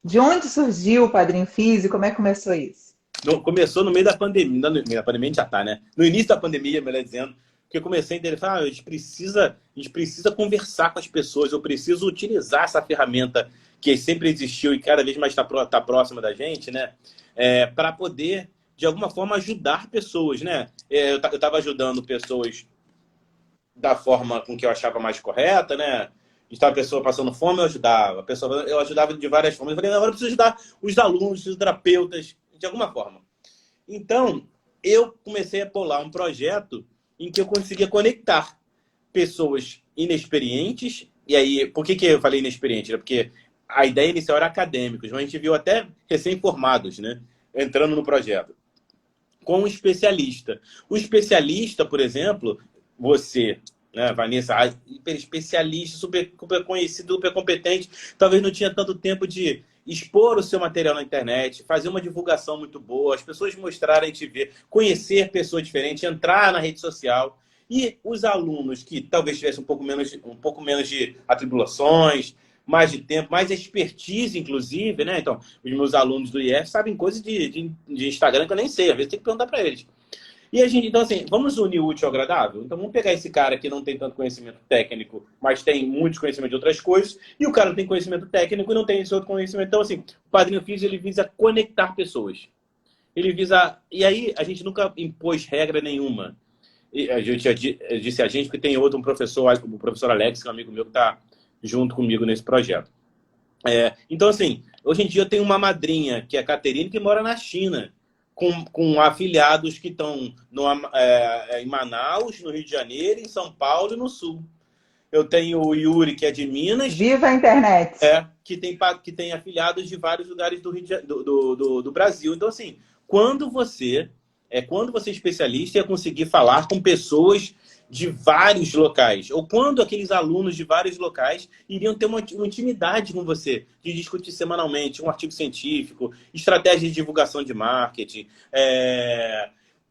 De onde surgiu o Padrinho Físio? Como é que começou isso? Começou no meio da pandemia. No meio da pandemia já tá, né? No início da pandemia, melhor dizendo, que eu comecei a entender, a gente precisa conversar com as pessoas, eu preciso utilizar essa ferramenta que sempre existiu e cada vez mais tá próxima da gente, né? Para poder, de alguma forma, ajudar pessoas, né? Eu estava ajudando pessoas da forma com que eu achava mais correta, né? Estava a pessoa passando fome, eu ajudava. Eu ajudava de várias formas. Eu falei, agora eu preciso ajudar os alunos, os terapeutas, de alguma forma. Então, eu comecei a bolar um projeto em que eu conseguia conectar pessoas inexperientes. E aí, por que eu falei inexperiente? Porque a ideia inicial era acadêmicos, mas a gente viu até recém-formados, né? Entrando no projeto. Com um especialista. O especialista, por exemplo, você, né, Vanessa, hiper especialista, super conhecido, super competente, talvez não tinha tanto tempo de expor o seu material na internet, fazer uma divulgação muito boa, as pessoas mostrarem te ver, conhecer pessoas diferentes, entrar na rede social. E os alunos que talvez tivessem um pouco menos de atribulações, mais de tempo, mais expertise, inclusive, né? Então, os meus alunos do IF sabem coisas de Instagram que eu nem sei, às vezes tem que perguntar para eles. E a gente, então, assim, vamos unir o útil ao agradável? Então, vamos pegar esse cara que não tem tanto conhecimento técnico, mas tem muito conhecimento de outras coisas, e o cara não tem conhecimento técnico e não tem esse outro conhecimento. Então, assim, o Padrinho Físico, ele visa conectar pessoas. Ele visa... E aí, a gente nunca impôs regra nenhuma. E a gente, eu disse a gente, porque tem outro, um professor, o professor Alex, que é um amigo meu que está junto comigo nesse projeto. Então, assim, hoje em dia eu tenho uma madrinha, que é a Caterine, que mora na China, com afiliados que estão em Manaus, no Rio de Janeiro, em São Paulo e no Sul. Eu tenho o Yuri, que é de Minas. Viva a internet! Que tem afiliados de vários lugares do Brasil. Então, assim, quando você é especialista, é conseguir falar com pessoas de vários locais, ou quando aqueles alunos de vários locais iriam ter uma intimidade com você, de discutir semanalmente um artigo científico, estratégia de divulgação de marketing,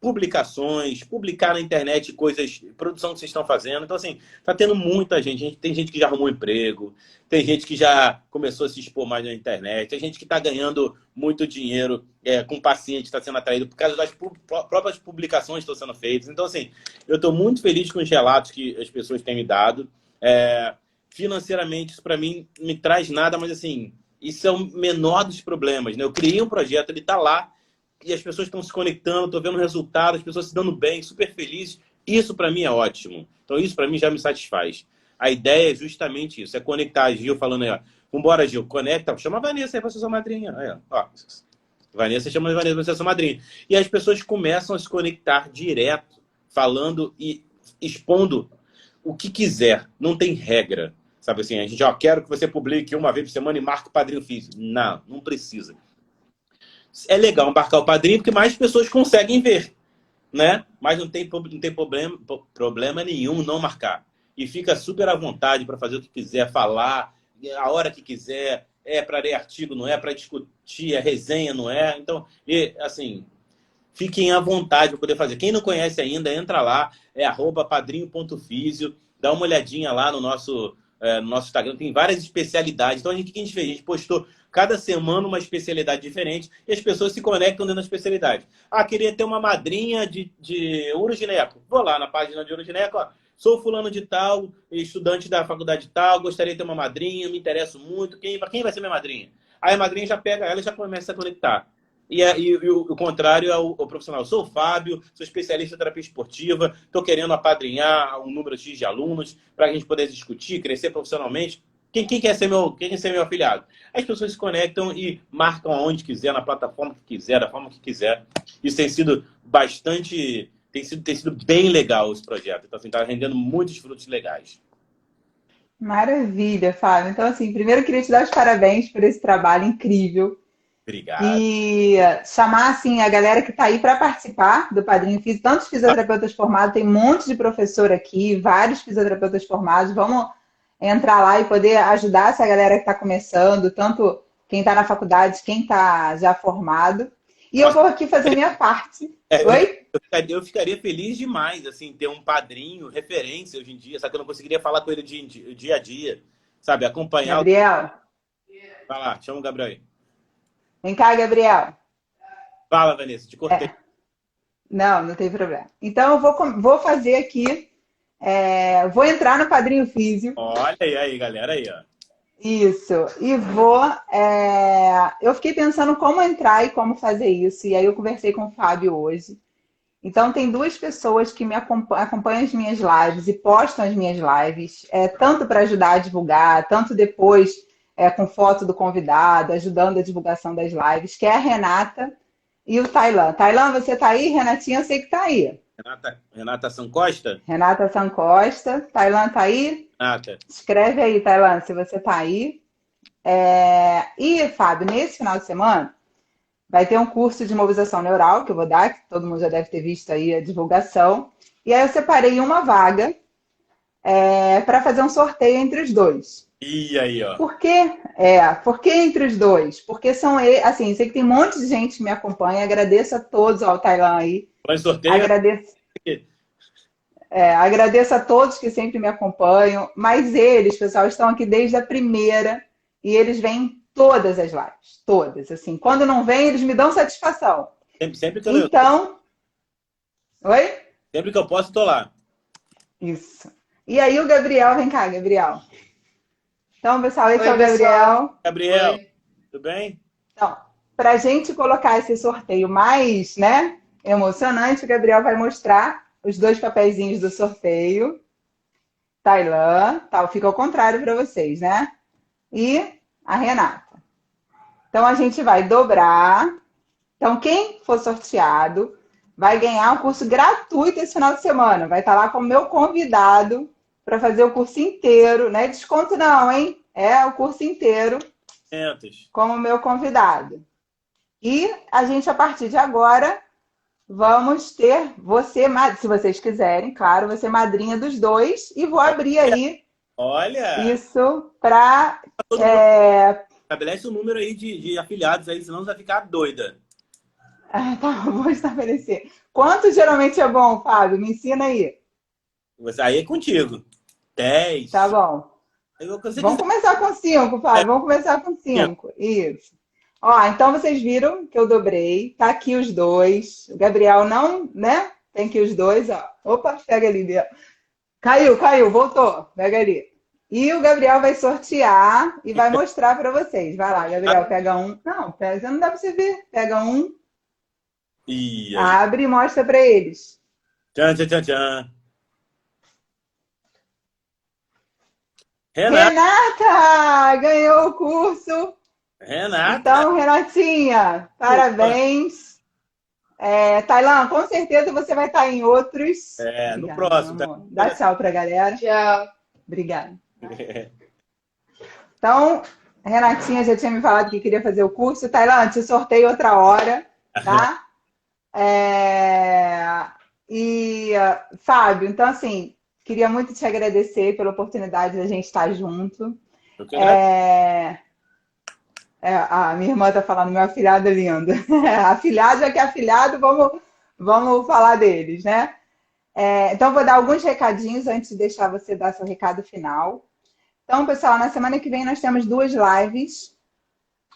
publicações, publicar na internet coisas, produção que vocês estão fazendo. Então, assim, tá tendo muita gente. Tem gente que já arrumou emprego, tem gente que já começou a se expor mais na internet, tem gente que está ganhando muito dinheiro com paciente, está sendo atraído por causa das próprias publicações que estão sendo feitas. Então, assim, eu estou muito feliz com os relatos que as pessoas têm me dado. Financeiramente, isso para mim não me traz nada, mas, assim, isso é o menor dos problemas, né? Eu criei um projeto, ele está lá, e as pessoas estão se conectando, estou vendo resultados, as pessoas se dando bem, super felizes. Isso para mim é ótimo. Então isso para mim já me satisfaz. A ideia é justamente isso, é conectar a Gil falando aí, ó. Vambora, Gil, conecta, chama a Vanessa aí para ser sua madrinha. Aí, ó. Vanessa chama a Vanessa para ser sua madrinha. E as pessoas começam a se conectar direto, falando e expondo o que quiser. Não tem regra. Sabe assim, a gente, ó, quero que você publique uma vez por semana e marque o Padrinho Físico. Não precisa. É legal embarcar o padrinho porque mais pessoas conseguem ver, né? Mas não tem problema nenhum não marcar. E fica super à vontade para fazer o que quiser, falar a hora que quiser. É para ler artigo, não é para discutir, é resenha, não é? Então, assim, fiquem à vontade para poder fazer. Quem não conhece ainda, entra lá, @padrinho.fisio, dá uma olhadinha lá no nosso Instagram, tem várias especialidades. Então, o que a gente fez? A gente postou cada semana uma especialidade diferente e as pessoas se conectam dentro da especialidade. Queria ter uma madrinha de urogineco. Vou lá na página de urogineco, ó. Sou fulano de tal, estudante da faculdade tal, gostaria de ter uma madrinha, me interesso muito. Quem vai ser minha madrinha? Aí a madrinha já pega ela e já começa a conectar. E o contrário é o profissional. Eu sou o Fábio, sou especialista em terapia esportiva, estou querendo apadrinhar um número X de alunos para a gente poder discutir, crescer profissionalmente. Quem quer ser meu afiliado? As pessoas se conectam e marcam aonde quiser, na plataforma que quiser, da forma que quiser. Isso tem sido bastante... Tem sido bem legal esse projeto. Então, assim, está rendendo muitos frutos legais. Maravilha, Fábio. Então, assim, primeiro eu queria te dar os parabéns por esse trabalho incrível. Obrigado. E chamar, assim, a galera que está aí para participar do Padrinho Físico, tantos fisioterapeutas formados, tem um monte de professor aqui, vários fisioterapeutas formados. Vamos entrar lá e poder ajudar essa galera que está começando, tanto quem está na faculdade, quem está já formado. E eu vou aqui fazer minha parte. Oi? Eu ficaria feliz demais, assim, ter um padrinho, referência hoje em dia, só que eu não conseguiria falar com ele dia a dia, sabe? Acompanhar... Gabriel. Vai lá, chama o Gabriel aí. Vem cá, Gabriel. Fala, Vanessa, te cortei. Não tem problema. Então, eu vou fazer aqui... vou entrar no Padrinho Físio. Olha aí, galera, aí, ó. Isso. E eu fiquei pensando como entrar e como fazer isso. E aí eu conversei com o Fábio hoje. Então, tem duas pessoas que me acompanham as minhas lives e postam as minhas lives, tanto para ajudar a divulgar, tanto depois com foto do convidado, ajudando a divulgação das lives, que é a Renata e o Tailan. Tailan, você tá aí? Renatinha, eu sei que tá aí. Renata Sancosta? Renata Sancosta. Tailan tá aí? Renata. Escreve aí, Tailan, se você tá aí. E, Fábio, nesse final de semana, vai ter um curso de mobilização neural que eu vou dar, que todo mundo já deve ter visto aí a divulgação. E aí eu separei uma vaga para fazer um sorteio entre os dois. E aí, ó. Por quê? Por que entre os dois? Porque são, assim, sei que tem um monte de gente que me acompanha. Agradeço a todos, ó, o Tailan aí. Vai sorteio? Agradeço. Agradeço a todos que sempre me acompanham, mas eles, pessoal, estão aqui desde a primeira e eles vêm todas as lives, todas. Assim, quando não vêm, eles me dão satisfação. Sempre que Então, oi? sempre que eu posso, estou lá. Isso. E aí o Gabriel, vem cá, Gabriel. Então, pessoal, esse Oi, é o pessoal. Gabriel. Gabriel, Oi. tudo bem? Então, para a gente colocar esse sorteio mais, né, emocionante, o Gabriel vai mostrar os dois papeizinhos do sorteio. Tailã, tal, fica ao contrário para vocês, né? E a Renata. Então a gente vai dobrar. Então quem for sorteado vai ganhar um curso gratuito esse final de semana. Vai estar lá como meu convidado para fazer o curso inteiro. Não é desconto não, hein? É o curso inteiro como meu convidado. E a gente, a partir de agora, vamos ter você, se vocês quiserem, claro, você madrinha dos dois. E vou abrir aí Olha! isso para... Todo mundo estabelece um número aí de afiliados aí, senão você vai ficar doida. Tá, vou estabelecer. Quanto geralmente é bom, Fábio? Me ensina aí. Aí é contigo. 10. Tá bom. Vamos começar com 5, Fábio. Vamos começar com 5. Isso. Ó, então vocês viram que eu dobrei. Tá aqui os dois. O Gabriel não, né? Tem aqui os dois, ó. Opa, pega ali. Caiu, voltou. Pega ali. E o Gabriel vai sortear e vai mostrar para vocês. Vai lá, Gabriel, pega um. Não, pega, não dá para você ver. Pega um. Abre e mostra para eles. Tchan, tchan, tchan, tchan. Renata! Ganhou o curso. Renata! Então, Renatinha, parabéns. Tailã, com certeza você vai estar em outros. Obrigada, no próximo. Tá? Dá tchau pra galera. Tchau. Obrigada. Então, Renatinha já tinha me falado que queria fazer o curso. Tailã, te sorteio outra hora, tá? Fábio, então assim, queria muito te agradecer pela oportunidade da gente estar junto. A minha irmã está falando, meu afilhado é lindo. Afilhado é que é afilhado, vamos falar deles, né? Então, vou dar alguns recadinhos antes de deixar você dar seu recado final. Então, pessoal, na semana que vem nós temos 2 lives.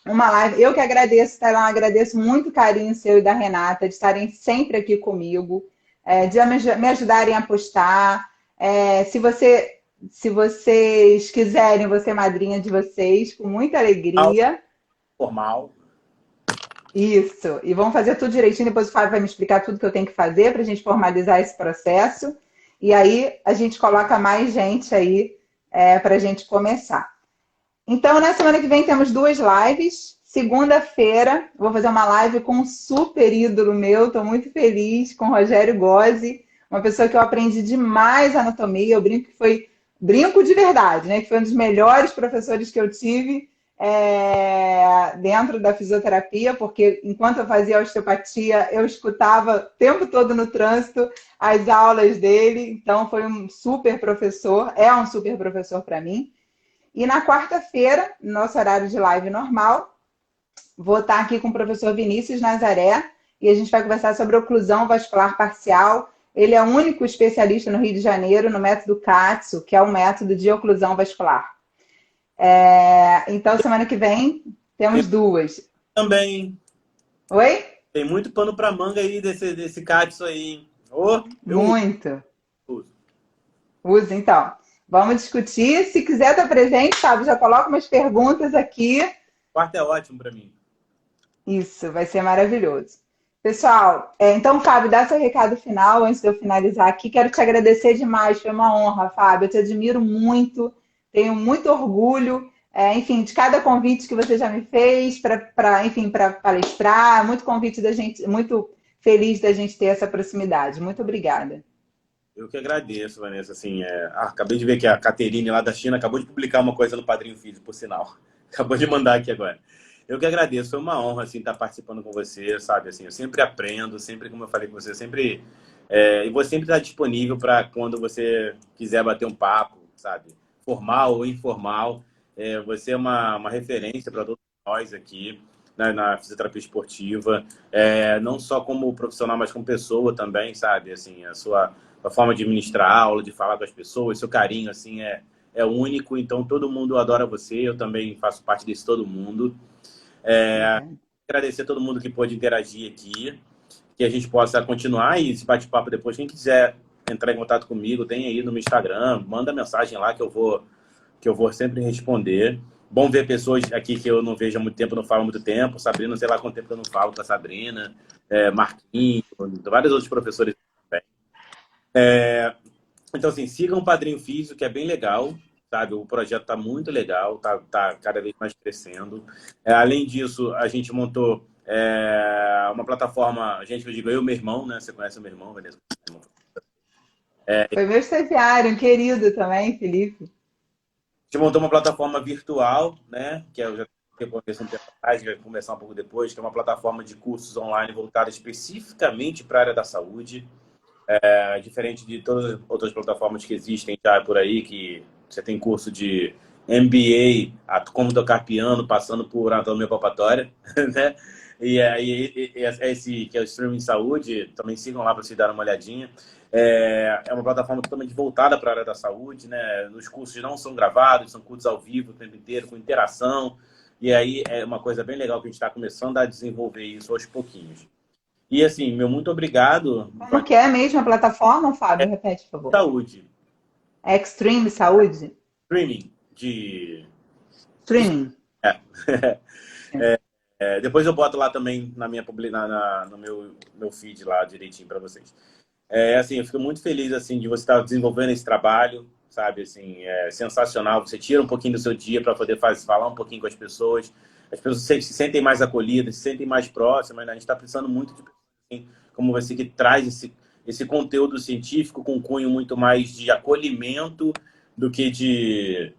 Uma live, eu que agradeço, Tailã, agradeço muito o carinho seu e da Renata de estarem sempre aqui comigo, de me ajudarem a postar. Se vocês quiserem, vou ser madrinha de vocês, com muita alegria. Formal. Isso. E vamos fazer tudo direitinho. Depois o Fábio vai me explicar tudo que eu tenho que fazer para a gente formalizar esse processo. E aí a gente coloca mais gente aí para a gente começar. Então, na semana que vem temos 2 lives. Segunda-feira, vou fazer uma live com um super ídolo meu. Estou muito feliz, com o Rogério Gozzi, uma pessoa que eu aprendi demais anatomia. Eu brinco que foi... Brinco de verdade, né? Que foi um dos melhores professores que eu tive dentro da fisioterapia, porque enquanto eu fazia osteopatia, eu escutava o tempo todo no trânsito as aulas dele. Então, foi um super professor, é um super professor para mim. E na quarta-feira, nosso horário de live normal, vou estar aqui com o professor Vinícius Nazaré e a gente vai conversar sobre oclusão vascular parcial. Ele é o único especialista no Rio de Janeiro no método CATSO, que é um método de oclusão vascular. Então, semana que vem, temos 2. Também. Oi? Tem muito pano para manga aí desse CATSO aí. Muito. Usa, então. Vamos discutir. Se quiser estar presente, sabe, já coloca umas perguntas aqui. Quarta é ótimo para mim. Isso, vai ser maravilhoso. Pessoal, então, Fábio, dá seu recado final antes de eu finalizar aqui. Quero te agradecer demais, foi uma honra, Fábio. Eu te admiro muito, tenho muito orgulho, enfim, de cada convite que você já me fez para palestrar. Muito convite da gente, muito feliz da gente ter essa proximidade. Muito obrigada. Eu que agradeço, Vanessa. Assim, acabei de ver que a Caterine lá da China acabou de publicar uma coisa no Padrinho Físico, por sinal. Acabou de mandar aqui agora. Eu que agradeço, foi uma honra assim, estar participando com você, sabe? Assim, eu sempre aprendo, sempre, como eu falei com você, sempre... e vou sempre estar disponível para quando você quiser bater um papo, sabe? Formal ou informal. Você é uma referência para todos nós aqui na fisioterapia esportiva. Não só como profissional, mas como pessoa também, sabe? Assim, a sua forma de ministrar aula, de falar com as pessoas, seu carinho, assim, é único. Então, todo mundo adora você. Eu também faço parte desse todo mundo. Agradecer a todo mundo que pôde interagir aqui, que a gente possa continuar esse bate-papo depois. Quem quiser entrar em contato comigo, tem aí no meu Instagram, manda mensagem lá que eu vou sempre responder. Bom ver pessoas aqui que eu não vejo há muito tempo, não falo há muito tempo. Sabrina, sei lá quanto tempo que eu não falo com a Sabrina. Marquinhos, vários outros professores também. Então, assim, sigam o Padrinho Físio, que é bem legal, sabe? O projeto está muito legal, tá cada vez mais crescendo. Além disso, a gente montou uma plataforma, gente, eu digo eu e meu irmão, né? Você conhece o meu irmão, Vanessa? Foi meu estagiário, um querido também, Felipe. A gente montou uma plataforma virtual, né? Que eu já conversei um tempo atrás, vai conversar um pouco depois, que é uma plataforma de cursos online voltada especificamente para a área da saúde. Diferente de todas as outras plataformas que existem já por aí, que você tem curso de MBA, como tocar piano, passando por anatomia palpatória, né? E aí, esse que é o Streaming Saúde, também sigam lá para vocês darem uma olhadinha. É uma plataforma totalmente voltada para a área da saúde, né? Os cursos não são gravados, são cursos ao vivo o tempo inteiro, com interação. E aí é uma coisa bem legal que a gente está começando a desenvolver isso aos pouquinhos. E assim, meu muito obrigado. Como que é mesmo a plataforma, Fábio? Repete, por favor. Saúde. Extreme Saúde? Streaming de... Streaming. Depois eu boto lá também na minha no meu feed lá direitinho para vocês. Assim, eu fico muito feliz assim de você estar desenvolvendo esse trabalho, sabe? Assim, é sensacional. Você tira um pouquinho do seu dia para poder falar um pouquinho com as pessoas. As pessoas se sentem mais acolhidas, se sentem mais próximas, né? A gente está precisando muito de pessoas assim, como você que traz esse conteúdo científico com um cunho muito mais de acolhimento do que de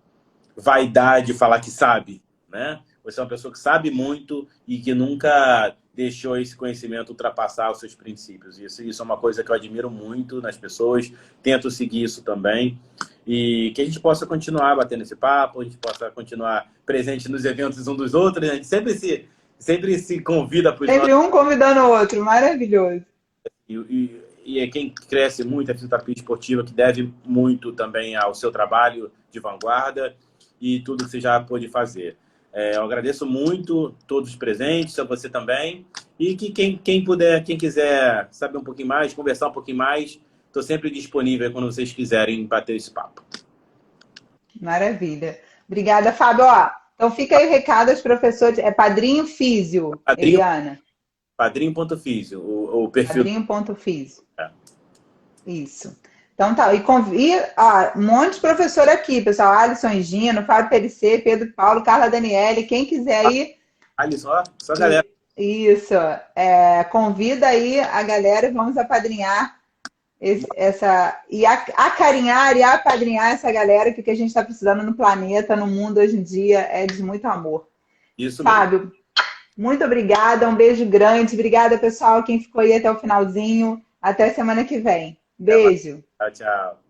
vaidade, falar que sabe, né? Você é uma pessoa que sabe muito e que nunca deixou esse conhecimento ultrapassar os seus princípios. Isso é uma coisa que eu admiro muito nas pessoas, tento seguir isso também. E que a gente possa continuar batendo esse papo, a gente possa continuar presente nos eventos um dos outros, a gente sempre se convida para os Sempre um convidando o outro, maravilhoso. E quem cresce muito é a fisioterapia esportiva, que deve muito também ao seu trabalho de vanguarda e tudo que você já pôde fazer. Eu agradeço muito todos os presentes, a você também. E que quem puder, quem quiser saber um pouquinho mais, conversar um pouquinho mais, estou sempre disponível quando vocês quiserem bater esse papo. Maravilha. Obrigada, Fábio. Ó, então fica aí o recado aos professores. É Padrinho Físio, Eliana. Padrinho.físio, o perfil. Padrinho.físio. Isso. Então tá, um monte de professor aqui, pessoal. Alisson Gino, Fábio PLC, Pedro Paulo, Carla Daniele, quem quiser aí. Alisson, só galera. Isso. Convida aí a galera, vamos apadrinhar acarinhar e apadrinhar essa galera, que o que a gente está precisando no planeta, no mundo hoje em dia, é de muito amor. Isso Fábio, mesmo. Muito obrigada, um beijo grande. Obrigada, pessoal, quem ficou aí até o finalzinho. Até semana que vem. Beijo. Tchau, tchau.